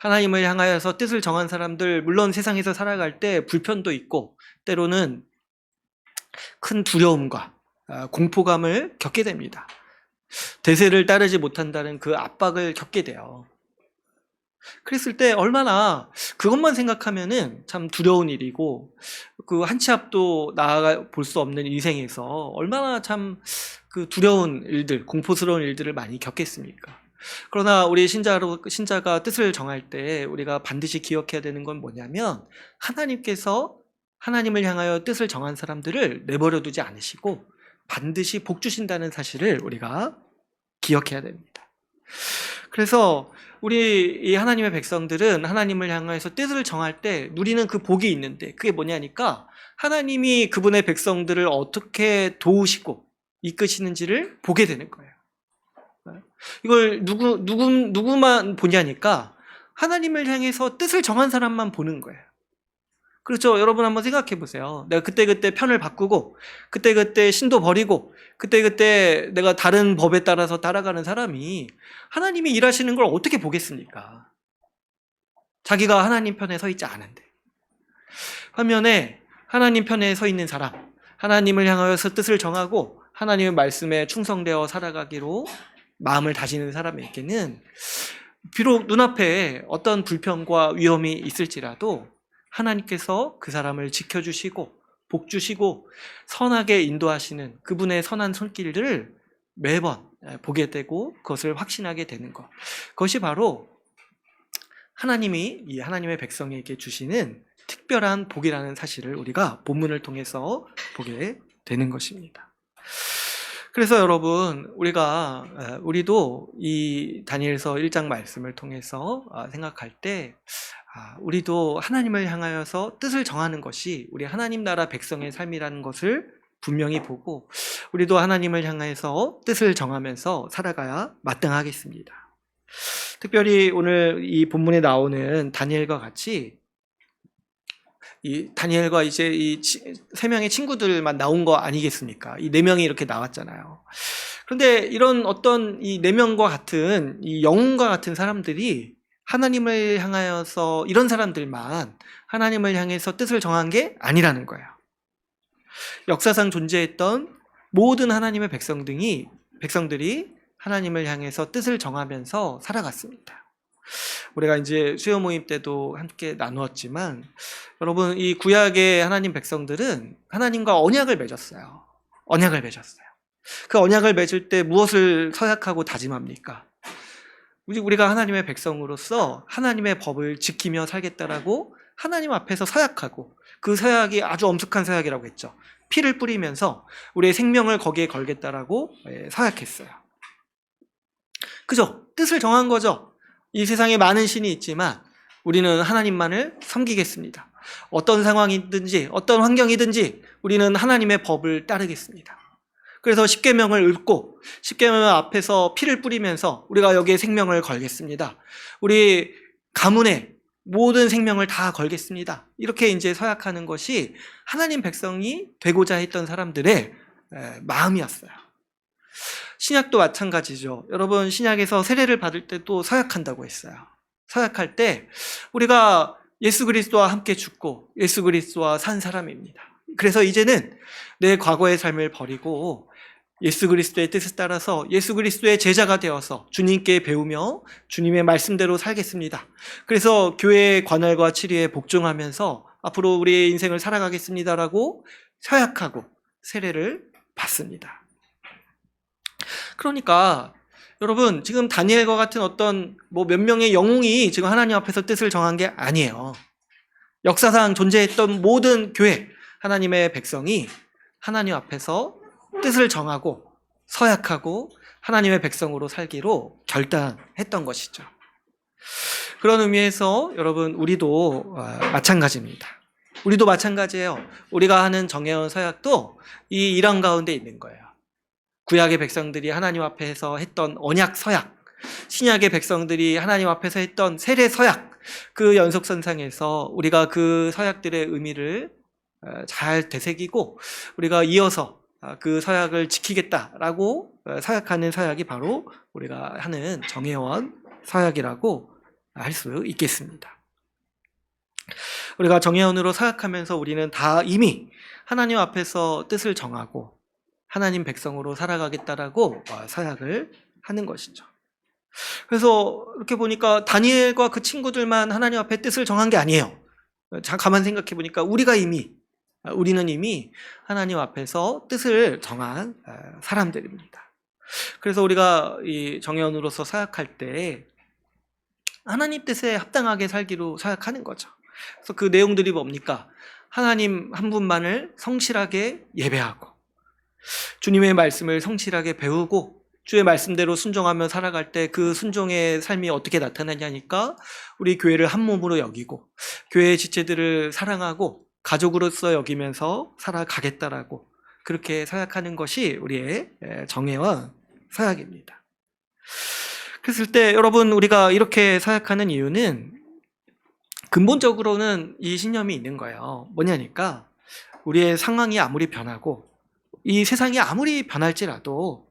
하나님을 향하여서 뜻을 정한 사람들, 물론 세상에서 살아갈 때 불편도 있고 때로는 큰 두려움과 공포감을 겪게 됩니다. 대세를 따르지 못한다는 그 압박을 겪게 돼요. 그랬을 때 얼마나 그것만 생각하면은 참 두려운 일이고, 그 한 치 앞도 나아가 볼 수 없는 인생에서 얼마나 참 그 두려운 일들, 공포스러운 일들을 많이 겪겠습니까? 그러나 우리 신자가 뜻을 정할 때 우리가 반드시 기억해야 되는 건 뭐냐면, 하나님께서 하나님을 향하여 뜻을 정한 사람들을 내버려 두지 않으시고 반드시 복 주신다는 사실을 우리가 기억해야 됩니다. 그래서 우리 이 하나님의 백성들은 하나님을 향해서 뜻을 정할 때 누리는 그 복이 있는데, 그게 뭐냐니까 하나님이 그분의 백성들을 어떻게 도우시고 이끄시는지를 보게 되는 거예요. 이걸 누구만 보냐니까 하나님을 향해서 뜻을 정한 사람만 보는 거예요. 그렇죠? 여러분 한번 생각해 보세요. 내가 그때그때 편을 바꾸고 그때그때 신도 버리고 그때그때 내가 다른 법에 따라서 따라가는 사람이 하나님이 일하시는 걸 어떻게 보겠습니까? 자기가 하나님 편에 서 있지 않은데. 반면에 하나님 편에 서 있는 사람, 하나님을 향하여서 뜻을 정하고 하나님의 말씀에 충성되어 살아가기로 마음을 다지는 사람에게는 비록 눈앞에 어떤 불평과 위험이 있을지라도 하나님께서 그 사람을 지켜주시고 복주시고 선하게 인도하시는 그분의 선한 손길을 매번 보게 되고 그것을 확신하게 되는 것, 그것이 바로 하나님이 이 하나님의 백성에게 주시는 특별한 복이라는 사실을 우리가 본문을 통해서 보게 되는 것입니다. 그래서 여러분, 우리도 이 다니엘서 1장 말씀을 통해서 생각할 때 우리도 하나님을 향하여서 뜻을 정하는 것이 우리 하나님 나라 백성의 삶이라는 것을 분명히 보고 우리도 하나님을 향해서 뜻을 정하면서 살아가야 마땅하겠습니다. 특별히 오늘 이 본문에 나오는 다니엘과 같이 이 다니엘과 이제 이 세 명의 친구들만 나온 거 아니겠습니까? 이 네 명이 이렇게 나왔잖아요. 그런데 이런 어떤 이 네 명과 같은 이 영웅과 같은 사람들이 하나님을 향하여서, 이런 사람들만 하나님을 향해서 뜻을 정한 게 아니라는 거예요. 역사상 존재했던 모든 하나님의 백성들이 하나님을 향해서 뜻을 정하면서 살아갔습니다. 우리가 이제 수요 모임 때도 함께 나누었지만, 여러분, 이 구약의 하나님 백성들은 하나님과 언약을 맺었어요. 그 언약을 맺을 때 무엇을 서약하고 다짐합니까? 우리가 하나님의 백성으로서 하나님의 법을 지키며 살겠다라고 하나님 앞에서 서약하고, 그 서약이 아주 엄숙한 서약이라고 했죠. 피를 뿌리면서 우리의 생명을 거기에 걸겠다라고 서약했어요. 그죠? 뜻을 정한 거죠. 이 세상에 많은 신이 있지만 우리는 하나님만을 섬기겠습니다. 어떤 상황이든지 어떤 환경이든지 우리는 하나님의 법을 따르겠습니다. 그래서 십계명을 읊고 십계명 앞에서 피를 뿌리면서 우리가 여기에 생명을 걸겠습니다. 우리 가문에 모든 생명을 다 걸겠습니다. 이렇게 이제 서약하는 것이 하나님 백성이 되고자 했던 사람들의 마음이었어요. 신약도 마찬가지죠. 여러분, 신약에서 세례를 받을 때도 서약한다고 했어요. 서약할 때 우리가 예수 그리스도와 함께 죽고 예수 그리스도와 산 사람입니다. 그래서 이제는 내 과거의 삶을 버리고 예수 그리스도의 뜻을 따라서 예수 그리스도의 제자가 되어서 주님께 배우며 주님의 말씀대로 살겠습니다. 그래서 교회의 관할과 치리에 복종하면서 앞으로 우리의 인생을 살아가겠습니다라고 서약하고 세례를 받습니다. 그러니까 여러분, 지금 다니엘과 같은 어떤 몇 명의 영웅이 지금 하나님 앞에서 뜻을 정한 게 아니에요. 역사상 존재했던 모든 교회, 하나님의 백성이 하나님 앞에서 뜻을 정하고 서약하고 하나님의 백성으로 살기로 결단했던 것이죠. 그런 의미에서 여러분, 우리도 마찬가지입니다. 우리도 마찬가지예요. 우리가 하는 정해온 서약도 이 일환 가운데 있는 거예요. 구약의 백성들이 하나님 앞에서 했던 언약 서약, 신약의 백성들이 하나님 앞에서 했던 세례 서약, 그 연속선상에서 우리가 그 서약들의 의미를 잘 되새기고 우리가 이어서 그 서약을 지키겠다라고 서약하는 서약이 바로 우리가 하는 정회원 서약이라고 할 수 있겠습니다. 우리가 정회원으로 서약하면서 우리는 다 이미 하나님 앞에서 뜻을 정하고 하나님 백성으로 살아가겠다라고 서약을 하는 것이죠. 그래서 이렇게 보니까 다니엘과 그 친구들만 하나님 앞에 뜻을 정한 게 아니에요. 가만 생각해 보니까 우리는 이미 하나님 앞에서 뜻을 정한 사람들입니다. 그래서 우리가 이 정회원으로서 서약할 때 하나님 뜻에 합당하게 살기로 서약하는 거죠. 그래서 그 내용들이 뭡니까? 하나님 한 분만을 성실하게 예배하고 주님의 말씀을 성실하게 배우고 주의 말씀대로 순종하며 살아갈 때 그 순종의 삶이 어떻게 나타나냐니까 우리 교회를 한 몸으로 여기고 교회의 지체들을 사랑하고 가족으로서 여기면서 살아가겠다라고 그렇게 서약하는 것이 우리의 정회와 서약입니다. 그랬을 때 여러분 우리가 이렇게 서약하는 이유는 근본적으로는 이 신념이 있는 거예요. 뭐냐니까 우리의 상황이 아무리 변하고 이 세상이 아무리 변할지라도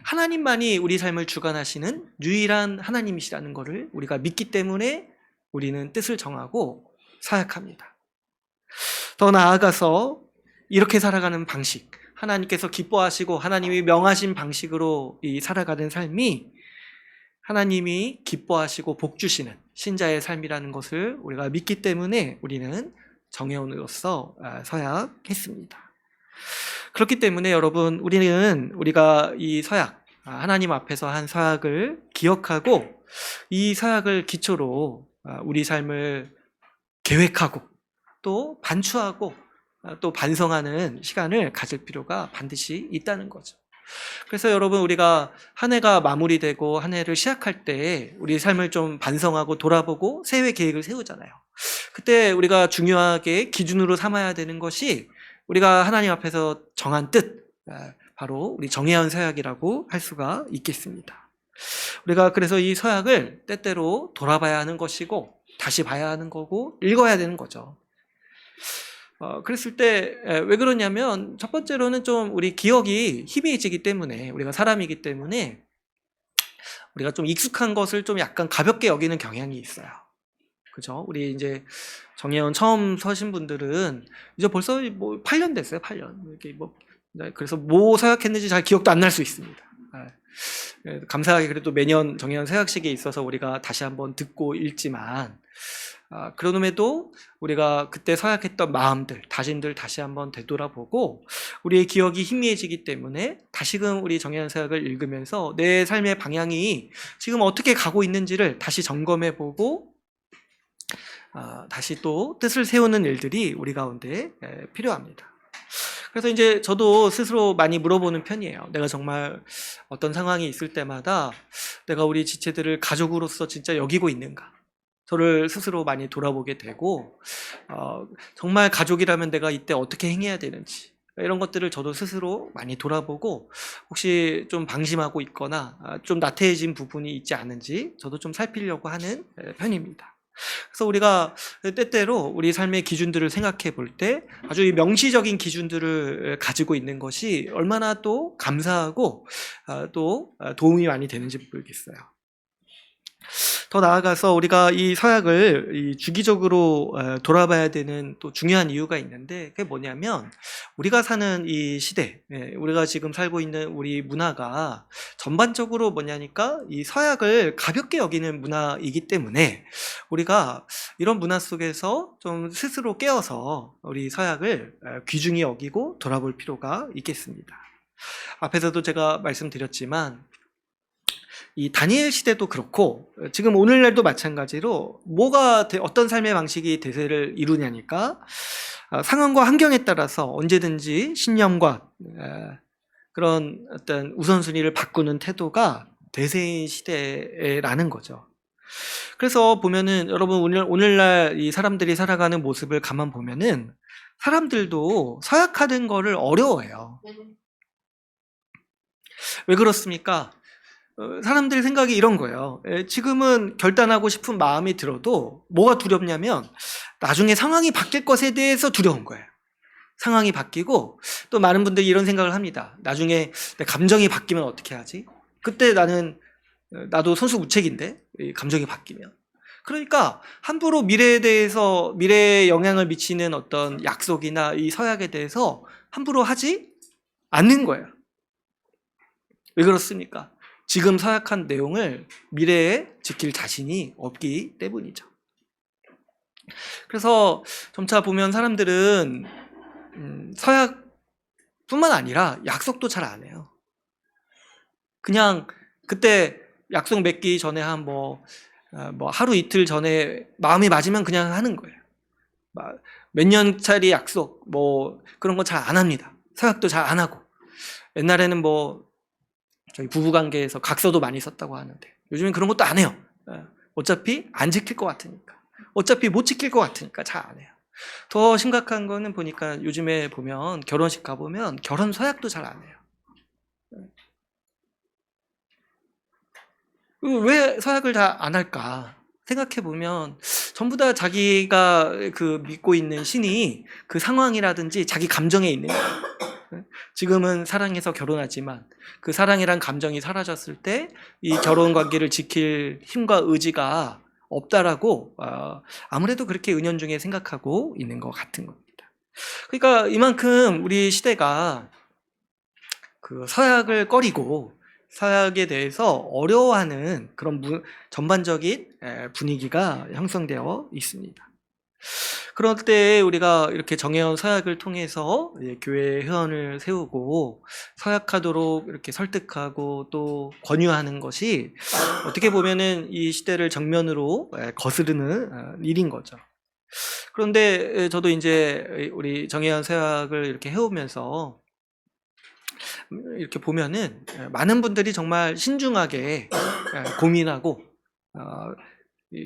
하나님만이 우리 삶을 주관하시는 유일한 하나님이시라는 것을 우리가 믿기 때문에 우리는 뜻을 정하고 서약합니다. 더 나아가서 이렇게 살아가는 방식, 하나님께서 기뻐하시고 하나님이 명하신 방식으로 이 살아가는 삶이 하나님이 기뻐하시고 복 주시는 신자의 삶이라는 것을 우리가 믿기 때문에 우리는 정회원으로서 서약했습니다. 그렇기 때문에 여러분 우리가 이 서약, 하나님 앞에서 한 서약을 기억하고 이 서약을 기초로 우리 삶을 계획하고 또 반추하고 또 반성하는 시간을 가질 필요가 반드시 있다는 거죠. 그래서 여러분 우리가 한 해가 마무리되고 한 해를 시작할 때 우리 삶을 좀 반성하고 돌아보고 새해 계획을 세우잖아요. 그때 우리가 중요하게 기준으로 삼아야 되는 것이 우리가 하나님 앞에서 정한 뜻, 바로 우리 정회원 서약이라고 할 수가 있겠습니다. 우리가 그래서 이 서약을 때때로 돌아봐야 하는 것이고 다시 봐야 하는 거고 읽어야 되는 거죠. 그랬을 때 왜 그러냐면 첫 번째로는 좀 우리 기억이 희미해지기 때문에 우리가 사람이기 때문에 우리가 좀 익숙한 것을 좀 약간 가볍게 여기는 경향이 있어요. 그죠? 우리 이제 정회원 처음 서신 분들은 이제 벌써 뭐 8년 됐어요. 8년. 이렇게 그래서 뭐 서약했는지 잘 기억도 안 날 수 있습니다. 감사하게 그래도 매년 정회원 서약식에 있어서 우리가 다시 한번 듣고 읽지만 그러므에도 우리가 그때 서약했던 마음들, 다짐들 다시 한번 되돌아보고 우리의 기억이 희미해지기 때문에 다시금 우리 정회원 서약을 읽으면서 내 삶의 방향이 지금 어떻게 가고 있는지를 다시 점검해보고 다시 또 뜻을 세우는 일들이 우리 가운데 필요합니다. 그래서 이제 저도 스스로 많이 물어보는 편이에요. 내가 정말 어떤 상황이 있을 때마다 내가 우리 지체들을 가족으로서 진짜 여기고 있는가? 저를 스스로 많이 돌아보게 되고 정말 가족이라면 내가 이때 어떻게 행해야 되는지 이런 것들을 저도 스스로 많이 돌아보고 혹시 좀 방심하고 있거나 좀 나태해진 부분이 있지 않은지 저도 좀 살피려고 하는 편입니다. 그래서 우리가 때때로 우리 삶의 기준들을 생각해 볼 때 아주 명시적인 기준들을 가지고 있는 것이 얼마나 또 감사하고 또 도움이 많이 되는지 모르겠어요. 더 나아가서 우리가 이 서약을 주기적으로 돌아봐야 되는 또 중요한 이유가 있는데 그게 뭐냐면 우리가 사는 이 시대, 우리가 지금 살고 있는 우리 문화가 전반적으로 뭐냐니까 이 서약을 가볍게 여기는 문화이기 때문에 우리가 이런 문화 속에서 좀 스스로 깨어서 우리 서약을 귀중히 여기고 돌아볼 필요가 있겠습니다. 앞에서도 제가 말씀드렸지만 이 다니엘 시대도 그렇고 지금 오늘날도 마찬가지로 어떤 삶의 방식이 대세를 이루냐니까 상황과 환경에 따라서 언제든지 신념과 그런 어떤 우선순위를 바꾸는 태도가 대세인 시대라는 거죠. 그래서 보면은 여러분 오늘날 이 사람들이 살아가는 모습을 가만 보면은 사람들도 서약하는 거를 어려워해요. 왜 그렇습니까? 사람들 생각이 이런 거예요. 지금은 결단하고 싶은 마음이 들어도 뭐가 두렵냐면 나중에 상황이 바뀔 것에 대해서 두려운 거예요. 상황이 바뀌고 또 많은 분들이 이런 생각을 합니다. 나중에 내 감정이 바뀌면 어떻게 하지? 그때 나도 선수무책인데 감정이 바뀌면. 그러니까 함부로 미래에 대해서 미래에 영향을 미치는 어떤 약속이나 이 서약에 대해서 함부로 하지 않는 거예요. 왜 그렇습니까? 지금 서약한 내용을 미래에 지킬 자신이 없기 때문이죠. 그래서 점차 보면 사람들은 서약뿐만 아니라 약속도 잘 안 해요. 그냥 그때 약속 맺기 전에 한 하루 이틀 전에 마음이 맞으면 그냥 하는 거예요. 몇 년짜리 약속 그런 거 잘 안 합니다. 서약도 잘 안 하고. 옛날에는 저희 부부관계에서 각서도 많이 썼다고 하는데 요즘엔 그런 것도 안 해요. 어차피 안 지킬 것 같으니까. 어차피 못 지킬 것 같으니까 잘 안 해요. 더 심각한 거는 보니까 요즘에 보면 결혼식 가보면 결혼 서약도 잘 안 해요. 왜 서약을 다 안 할까? 생각해보면 전부 다 자기가 믿고 있는 신이 그 상황이라든지 자기 감정에 있는 거예요. 지금은 사랑해서 결혼하지만 그 사랑이란 감정이 사라졌을 때 이 결혼 관계를 지킬 힘과 의지가 없다라고 아무래도 그렇게 은연중에 생각하고 있는 것 같은 겁니다. 그러니까 이만큼 우리 시대가 그 서약을 꺼리고 서약에 대해서 어려워하는 그런 전반적인 분위기가 형성되어 있습니다. 그럴 때 우리가 이렇게 정해온 서약을 통해서 교회 회원을 세우고 서약하도록 이렇게 설득하고 또 권유하는 것이 어떻게 보면은 이 시대를 정면으로 거스르는 일인 거죠. 그런데 저도 이제 우리 정해온 서약을 이렇게 해오면서 이렇게 보면은 많은 분들이 정말 신중하게 고민하고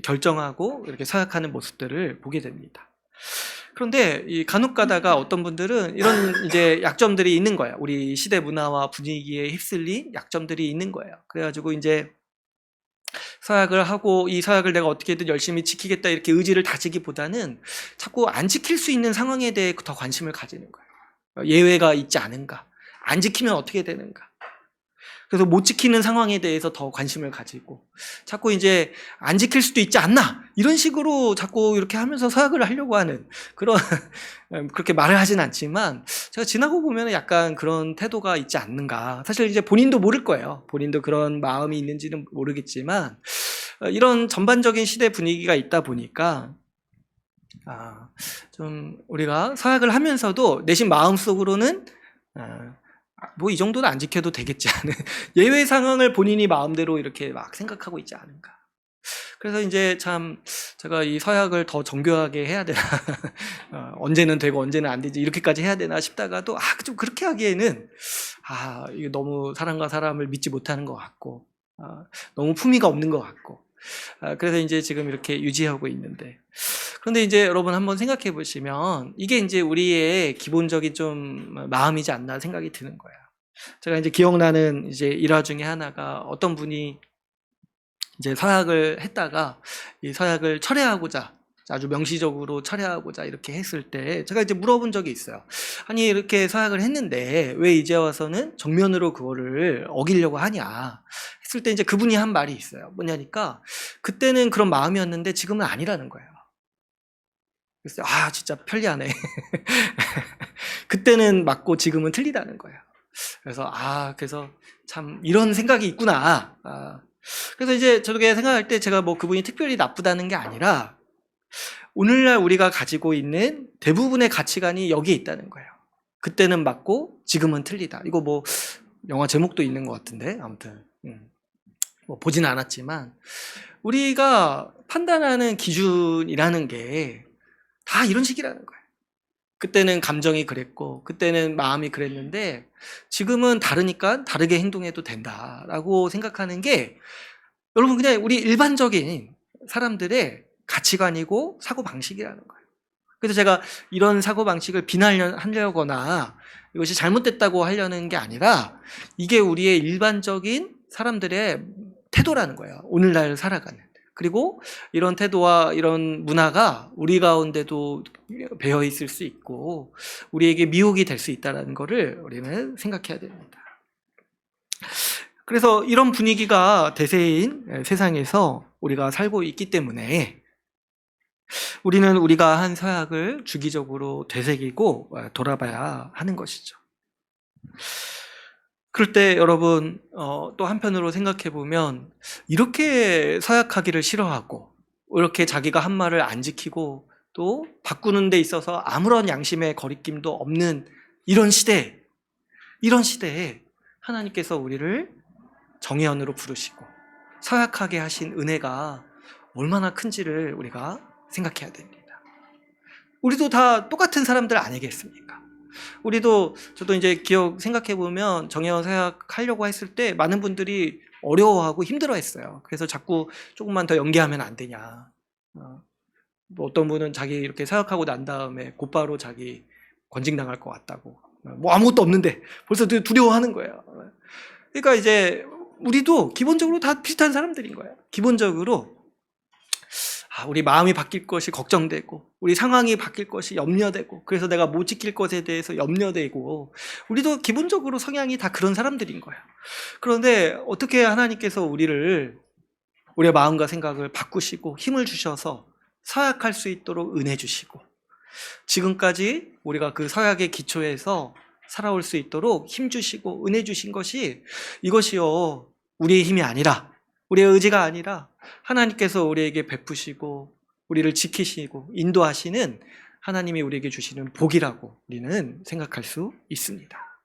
결정하고 이렇게 서약하는 모습들을 보게 됩니다. 그런데 간혹 가다가 어떤 분들은 이런 이제 약점들이 있는 거예요. 우리 시대 문화와 분위기에 휩쓸린 약점들이 있는 거예요. 그래가지고 이제 서약을 하고 이 서약을 내가 어떻게든 열심히 지키겠다 이렇게 의지를 다지기보다는 자꾸 안 지킬 수 있는 상황에 대해 더 관심을 가지는 거예요. 예외가 있지 않은가? 안 지키면 어떻게 되는가? 그래서 못 지키는 상황에 대해서 더 관심을 가지고 자꾸 이제 안 지킬 수도 있지 않나? 이런 식으로 자꾸 이렇게 하면서 서약을 하려고 하는 그런 그렇게 말을 하진 않지만 제가 지나고 보면 약간 그런 태도가 있지 않는가. 사실 이제 본인도 모를 거예요. 본인도 그런 마음이 있는지는 모르겠지만 이런 전반적인 시대 분위기가 있다 보니까 좀 우리가 서약을 하면서도 내심 마음속으로는 이 정도는 안 지켜도 되겠지 하는 예외 상황을 본인이 마음대로 이렇게 막 생각하고 있지 않은가. 그래서 이제 참 제가 이 서약을 더 정교하게 해야 되나 언제는 되고 언제는 안 되지 이렇게까지 해야 되나 싶다가도 좀 그렇게 하기에는 이거 너무 사람과 사람을 믿지 못하는 것 같고 너무 품위가 없는 것 같고 그래서 이제 지금 이렇게 유지하고 있는데 그런데 이제 여러분 한번 생각해 보시면 이게 이제 우리의 기본적인 좀 마음이지 않나 생각이 드는 거예요. 제가 이제 기억나는 이제 일화 중에 하나가 어떤 분이 이제 서약을 했다가 이 서약을 철회하고자 아주 명시적으로 철회하고자 이렇게 했을 때 제가 이제 물어본 적이 있어요. 아니 이렇게 서약을 했는데 왜 이제 와서는 정면으로 그거를 어기려고 하냐 했을 때 이제 그분이 한 말이 있어요. 뭐냐니까 그때는 그런 마음이었는데 지금은 아니라는 거예요. 그래서 진짜 편리하네. 그때는 맞고 지금은 틀리다는 거예요. 그래서 참 이런 생각이 있구나. 그래서 이제 저렇게 생각할 때 제가 그분이 특별히 나쁘다는 게 아니라 오늘날 우리가 가지고 있는 대부분의 가치관이 여기에 있다는 거예요. 그때는 맞고 지금은 틀리다. 이거 영화 제목도 있는 것 같은데 아무튼 보지는 않았지만 우리가 판단하는 기준이라는 게 다 이런 식이라는 거예요. 그때는 감정이 그랬고 그때는 마음이 그랬는데 지금은 다르니까 다르게 행동해도 된다라고 생각하는 게 여러분, 그냥 우리 일반적인 사람들의 가치관이고 사고방식이라는 거예요. 그래서 제가 이런 사고방식을 비난하려거나 이것이 잘못됐다고 하려는 게 아니라 이게 우리의 일반적인 사람들의 태도라는 거예요. 오늘날 살아가는. 그리고 이런 태도와 이런 문화가 우리 가운데도 배어 있을 수 있고 우리에게 미혹이 될 수 있다는 것을 우리는 생각해야 됩니다. 그래서 이런 분위기가 대세인 세상에서 우리가 살고 있기 때문에 우리는 우리가 한 서약을 주기적으로 되새기고 돌아봐야 하는 것이죠. 그럴 때 여러분 또 한편으로 생각해 보면 이렇게 서약하기를 싫어하고 이렇게 자기가 한 말을 안 지키고 또 바꾸는 데 있어서 아무런 양심의 거리낌도 없는 이런 시대에 하나님께서 우리를 정예언으로 부르시고 서약하게 하신 은혜가 얼마나 큰지를 우리가 생각해야 됩니다. 우리도 다 똑같은 사람들 아니겠습니까? 저도 이제 생각해 보면 정예언 서약하려고 했을 때 많은 분들이 어려워하고 힘들어했어요. 그래서 자꾸 조금만 더 연기하면 안 되냐. 뭐 어떤 분은 자기 이렇게 서약하고 난 다음에 곧바로 자기 권징당할 것 같다고. 뭐 아무것도 없는데 벌써 두려워하는 거예요. 그러니까 이제 우리도 기본적으로 다 비슷한 사람들인 거예요. 기본적으로 우리 마음이 바뀔 것이 걱정되고 우리 상황이 바뀔 것이 염려되고 그래서 내가 못 지킬 것에 대해서 염려되고 우리도 기본적으로 성향이 다 그런 사람들인 거예요. 그런데 어떻게 하나님께서 우리의 마음과 생각을 바꾸시고 힘을 주셔서 서약할 수 있도록 은혜 주시고 지금까지 우리가 그 서약의 기초에서 살아올 수 있도록 힘 주시고 은혜 주신 이것이요 우리의 힘이 아니라 우리의 의지가 아니라 하나님께서 우리에게 베푸시고 우리를 지키시고 인도하시는 하나님이 우리에게 주시는 복이라고 우리는 생각할 수 있습니다.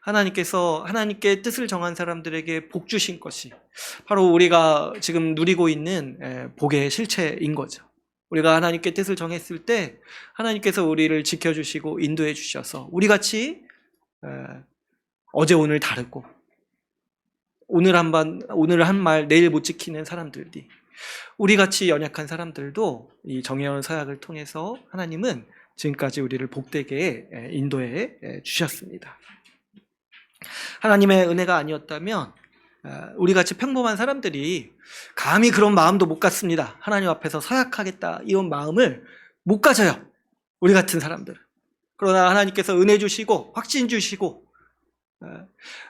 하나님께서 하나님께 뜻을 정한 사람들에게 복 주신 것이 바로 우리가 지금 누리고 있는 복의 실체인 거죠. 우리가 하나님께 뜻을 정했을 때 하나님께서 우리를 지켜주시고 인도해 주셔서 우리같이 어제 오늘 다르고 오늘 한 말 내일 못 지키는 사람들이 우리같이 연약한 사람들도 이 정예언 서약을 통해서 하나님은 지금까지 우리를 복되게 인도해 주셨습니다. 하나님의 은혜가 아니었다면 우리같이 평범한 사람들이 감히 그런 마음도 못 갖습니다. 하나님 앞에서 서약하겠다 이런 마음을 못 가져요. 우리 같은 사람들. 그러나 하나님께서 은혜 주시고 확신 주시고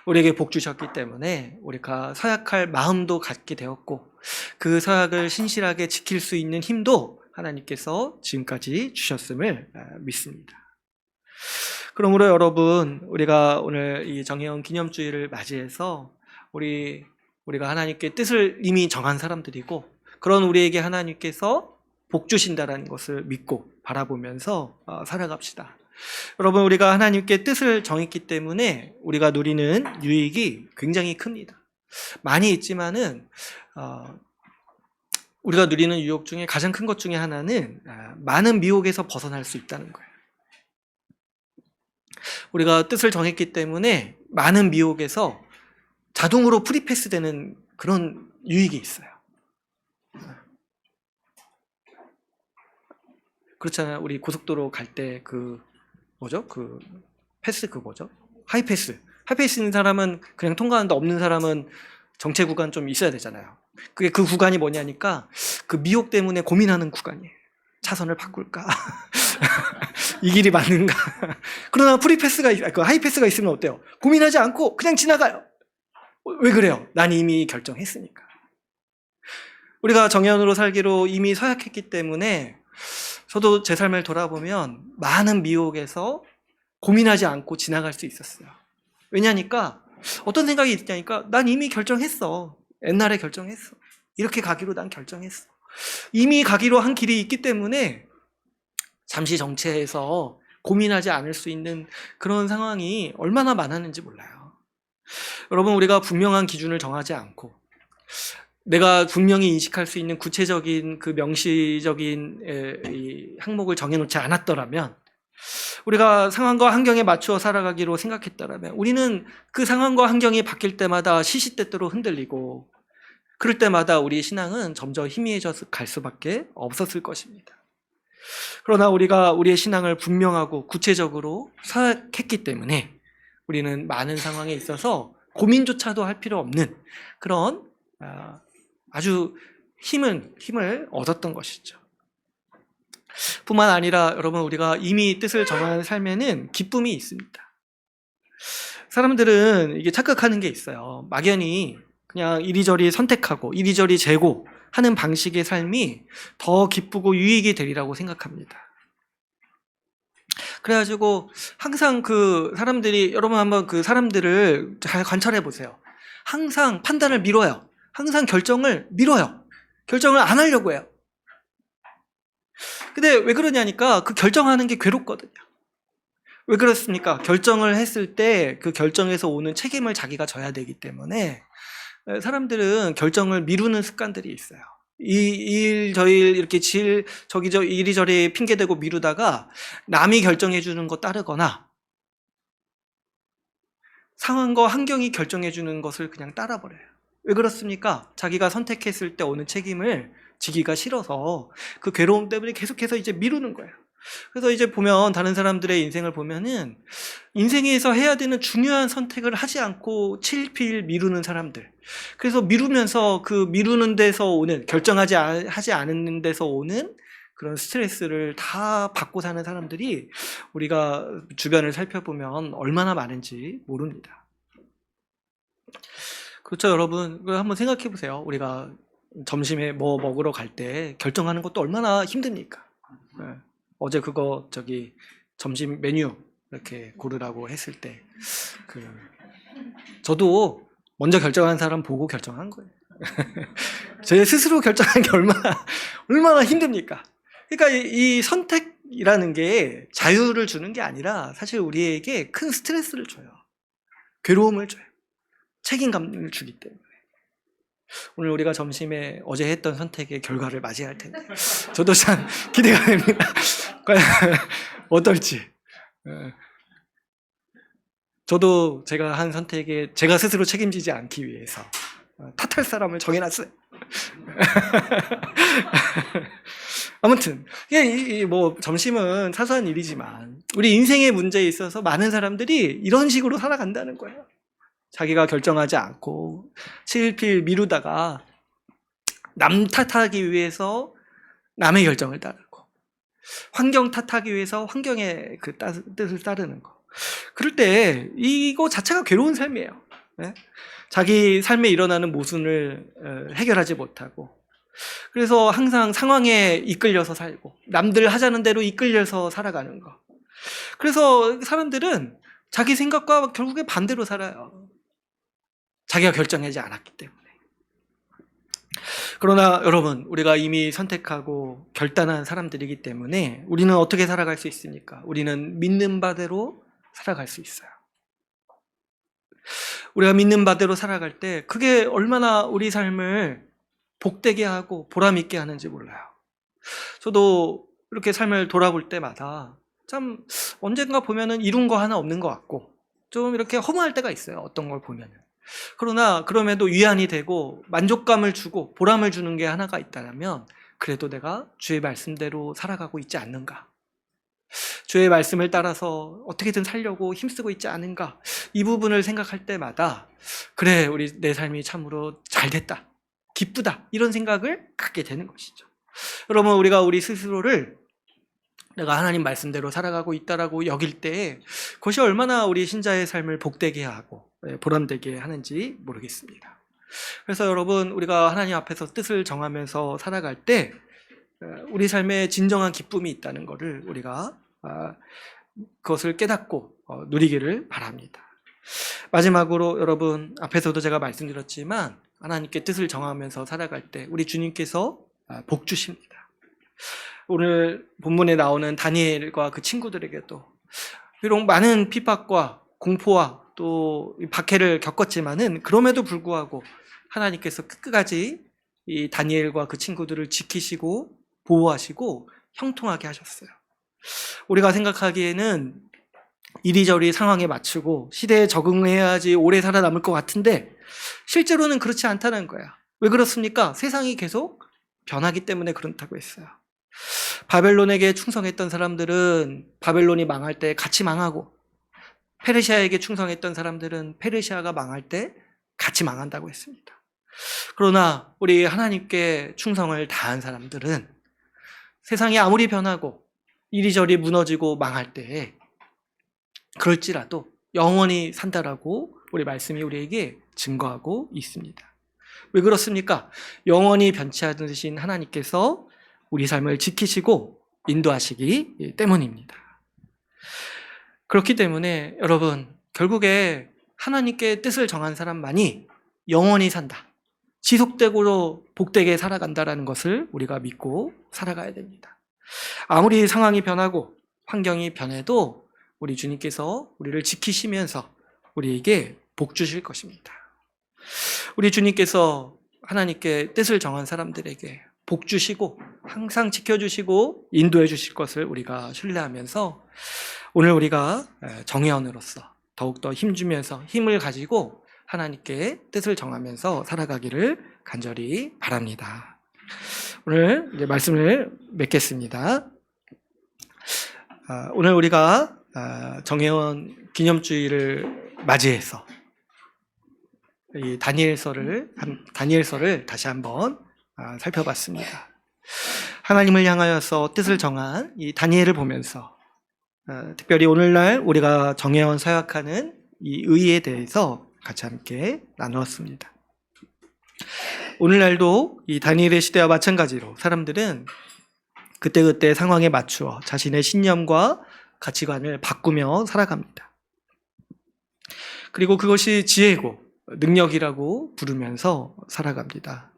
우리에게 복 주셨기 때문에 우리가 서약할 마음도 갖게 되었고 그 서약을 신실하게 지킬 수 있는 힘도 하나님께서 지금까지 주셨음을 믿습니다. 그러므로 여러분 우리가 오늘 이 정예언 기념주일을 맞이해서 우리가 하나님께 뜻을 이미 정한 사람들이고 그런 우리에게 하나님께서 복 주신다는 것을 믿고 바라보면서 살아갑시다. 여러분 우리가 하나님께 뜻을 정했기 때문에 우리가 누리는 유익이 굉장히 큽니다. 많이 있지만은 우리가 누리는 유익 중에 가장 큰 것 중에 하나는 많은 미혹에서 벗어날 수 있다는 거예요. 우리가 뜻을 정했기 때문에 많은 미혹에서 자동으로 프리패스 되는 그런 유익이 있어요. 그렇잖아요. 우리 고속도로 갈 때 하이패스 있는 사람은 그냥 통과하는데 없는 사람은 정체 구간 좀 있어야 되잖아요. 그 구간이 뭐냐니까 그 미혹 때문에 고민하는 구간이에요. 차선을 바꿀까? 이 길이 맞는가? 그러나 하이패스가 있으면 어때요? 고민하지 않고 그냥 지나가요. 왜 그래요? 난 이미 결정했으니까. 우리가 정예언으로 살기로 이미 서약했기 때문에 저도 제 삶을 돌아보면 많은 미혹에서 고민하지 않고 지나갈 수 있었어요. 왜냐니까 어떤 생각이 있냐니까 난 이미 결정했어. 옛날에 결정했어. 이렇게 가기로 난 결정했어. 이미 가기로 한 길이 있기 때문에 잠시 정체해서 고민하지 않을 수 있는 그런 상황이 얼마나 많았는지 몰라요. 여러분 우리가 분명한 기준을 정하지 않고 내가 분명히 인식할 수 있는 구체적인 그 명시적인 이 항목을 정해놓지 않았더라면 우리가 상황과 환경에 맞추어 살아가기로 생각했더라면 우리는 그 상황과 환경이 바뀔 때마다 시시때때로 흔들리고 그럴 때마다 우리 신앙은 점점 희미해져 갈 수밖에 없었을 것입니다. 그러나 우리가 우리의 신앙을 분명하고 구체적으로 사역했기 때문에 우리는 많은 상황에 있어서 고민조차도 할 필요 없는 그런 아주 힘을 얻었던 것이죠. 뿐만 아니라 여러분, 우리가 이미 뜻을 정한 삶에는 기쁨이 있습니다. 사람들은 이게 착각하는 게 있어요. 막연히 그냥 이리저리 선택하고 이리저리 재고 하는 방식의 삶이 더 기쁘고 유익이 되리라고 생각합니다. 그래가지고 항상 그 사람들이, 여러분 한번 그 사람들을 잘 관찰해 보세요. 항상 판단을 미뤄요. 항상 결정을 미뤄요. 결정을 안 하려고 해요. 근데 왜 그러냐니까 그 결정하는 게 괴롭거든요. 왜 그렇습니까? 결정을 했을 때 그 결정에서 오는 책임을 자기가 져야 되기 때문에 사람들은 결정을 미루는 습관들이 있어요. 이 일 저 일 이렇게 저기 이리저리 핑계대고 미루다가 남이 결정해 주는 거 따르거나 상황과 환경이 결정해 주는 것을 그냥 따라버려요. 왜 그렇습니까? 자기가 선택했을 때 오는 책임을 지기가 싫어서 그 괴로움 때문에 계속해서 이제 미루는 거예요. 그래서 이제 보면 다른 사람들의 인생을 보면은 인생에서 해야 되는 중요한 선택을 하지 않고 칠필 미루는 사람들. 그래서 미루면서 그 미루는 데서 오는, 하지 않는 데서 오는 그런 스트레스를 다 받고 사는 사람들이 우리가 주변을 살펴보면 얼마나 많은지 모릅니다. 그렇죠, 여러분. 한번 생각해 보세요. 우리가 점심에 뭐 먹으러 갈 때 결정하는 것도 얼마나 힘듭니까? 네. 어제 그거 점심 메뉴 이렇게 고르라고 했을 때 저도 먼저 결정한 사람 보고 결정한 거예요. 제 스스로 결정한 게 얼마나 힘듭니까? 그러니까 이 선택이라는 게 자유를 주는 게 아니라 사실 우리에게 큰 스트레스를 줘요. 괴로움을 줘요. 책임감을 주기 때문에. 오늘 우리가 점심에 어제 했던 선택의 결과를 맞이할 텐데 저도 참 기대가 됩니다. 과연 어떨지. 저도 제가 한 선택에 제가 스스로 책임지지 않기 위해서 탓할 사람을 정해놨어요. 아무튼 뭐 점심은 사소한 일이지만 우리 인생의 문제에 있어서 많은 사람들이 이런 식으로 살아간다는 거예요. 자기가 결정하지 않고 칠필 미루다가 남 탓하기 위해서 남의 결정을 따르고 환경 탓하기 위해서 환경의 그 뜻을 따르는 거. 그럴 때 이거 자체가 괴로운 삶이에요. 네? 자기 삶에 일어나는 모순을 해결하지 못하고 그래서 항상 상황에 이끌려서 살고 남들 하자는 대로 이끌려서 살아가는 거. 그래서 사람들은 자기 생각과 결국에 반대로 살아요. 자기가 결정하지 않았기 때문에. 그러나 여러분, 우리가 이미 선택하고 결단한 사람들이기 때문에 우리는 어떻게 살아갈 수 있습니까? 우리는 믿는 바대로 살아갈 수 있어요. 우리가 믿는 바대로 살아갈 때 그게 얼마나 우리 삶을 복되게 하고 보람 있게 하는지 몰라요. 저도 이렇게 삶을 돌아볼 때마다 참 언젠가 보면은 이룬 거 하나 없는 것 같고 좀 이렇게 허무할 때가 있어요. 어떤 걸 보면은. 그러나 그럼에도 위안이 되고 만족감을 주고 보람을 주는 게 하나가 있다면 그래도 내가 주의 말씀대로 살아가고 있지 않는가, 주의 말씀을 따라서 어떻게든 살려고 힘쓰고 있지 않은가, 이 부분을 생각할 때마다 그래, 내 삶이 참으로 잘됐다, 기쁘다, 이런 생각을 갖게 되는 것이죠. 여러분, 우리가 우리 스스로를 내가 하나님 말씀대로 살아가고 있다라고 여길 때 그것이 얼마나 우리 신자의 삶을 복되게 하고 보람되게 하는지 모르겠습니다. 그래서 여러분, 우리가 하나님 앞에서 뜻을 정하면서 살아갈 때 우리 삶에 진정한 기쁨이 있다는 것을 우리가 그것을 깨닫고 누리기를 바랍니다. 마지막으로 여러분, 앞에서도 제가 말씀드렸지만 하나님께 뜻을 정하면서 살아갈 때 우리 주님께서 복 주십니다. 오늘 본문에 나오는 다니엘과 그 친구들에게도 비록 많은 핍박과 공포와 또 박해를 겪었지만은 그럼에도 불구하고 하나님께서 끝까지 이 다니엘과 그 친구들을 지키시고 보호하시고 형통하게 하셨어요. 우리가 생각하기에는 이리저리 상황에 맞추고 시대에 적응해야지 오래 살아남을 것 같은데 실제로는 그렇지 않다는 거야. 왜 그렇습니까? 세상이 계속 변하기 때문에 그렇다고 했어요. 바벨론에게 충성했던 사람들은 바벨론이 망할 때 같이 망하고, 페르시아에게 충성했던 사람들은 페르시아가 망할 때 같이 망한다고 했습니다. 그러나 우리 하나님께 충성을 다한 사람들은 세상이 아무리 변하고 이리저리 무너지고 망할 때 그럴지라도 영원히 산다라고 우리 말씀이 우리에게 증거하고 있습니다. 왜 그렇습니까? 영원히 변치 않으신 하나님께서 우리 삶을 지키시고 인도하시기 때문입니다. 그렇기 때문에 여러분, 결국에 하나님께 뜻을 정한 사람만이 영원히 산다, 지속적으로 복되게 살아간다라는 것을 우리가 믿고 살아가야 됩니다. 아무리 상황이 변하고 환경이 변해도 우리 주님께서 우리를 지키시면서 우리에게 복 주실 것입니다. 우리 주님께서 하나님께 뜻을 정한 사람들에게 복 주시고 항상 지켜주시고 인도해 주실 것을 우리가 신뢰하면서 오늘 우리가 정회원으로서 더욱더 힘주면서 힘을 가지고 하나님께 뜻을 정하면서 살아가기를 간절히 바랍니다. 오늘 이제 말씀을 맺겠습니다. 오늘 우리가 정회원 기념주의를 맞이해서 이 다니엘서를 다시 한번 살펴봤습니다. 하나님을 향하여서 뜻을 정한 이 다니엘을 보면서 특별히 오늘날 우리가 정회원 사역하는 이 의의에 대해서 같이 함께 나누었습니다. 오늘날도 이 다니엘의 시대와 마찬가지로 사람들은 그때그때 상황에 맞추어 자신의 신념과 가치관을 바꾸며 살아갑니다. 그리고 그것이 지혜고 능력이라고 부르면서 살아갑니다.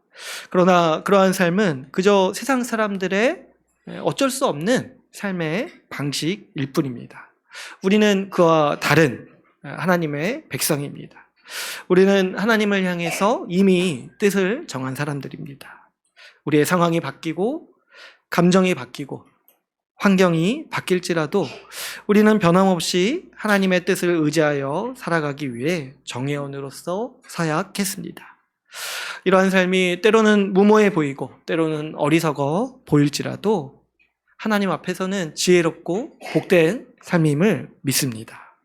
그러나 그러한 삶은 그저 세상 사람들의 어쩔 수 없는 삶의 방식일 뿐입니다. 우리는 그와 다른 하나님의 백성입니다. 우리는 하나님을 향해서 이미 뜻을 정한 사람들입니다. 우리의 상황이 바뀌고 감정이 바뀌고 환경이 바뀔지라도 우리는 변함없이 하나님의 뜻을 의지하여 살아가기 위해 정회원으로서 사역했습니다. 이러한 삶이 때로는 무모해 보이고 때로는 어리석어 보일지라도 하나님 앞에서는 지혜롭고 복된 삶임을 믿습니다.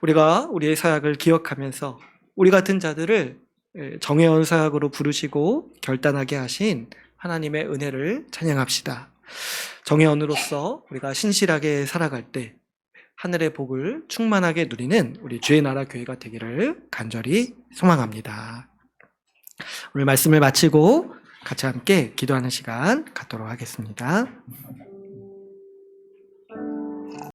우리가 우리의 사역을 기억하면서 우리 같은 자들을 정회원 사역으로 부르시고 결단하게 하신 하나님의 은혜를 찬양합시다. 정회원으로서 우리가 신실하게 살아갈 때 하늘의 복을 충만하게 누리는 우리 주의 나라 교회가 되기를 간절히 소망합니다. 오늘 말씀을 마치고 같이 함께 기도하는 시간 갖도록 하겠습니다.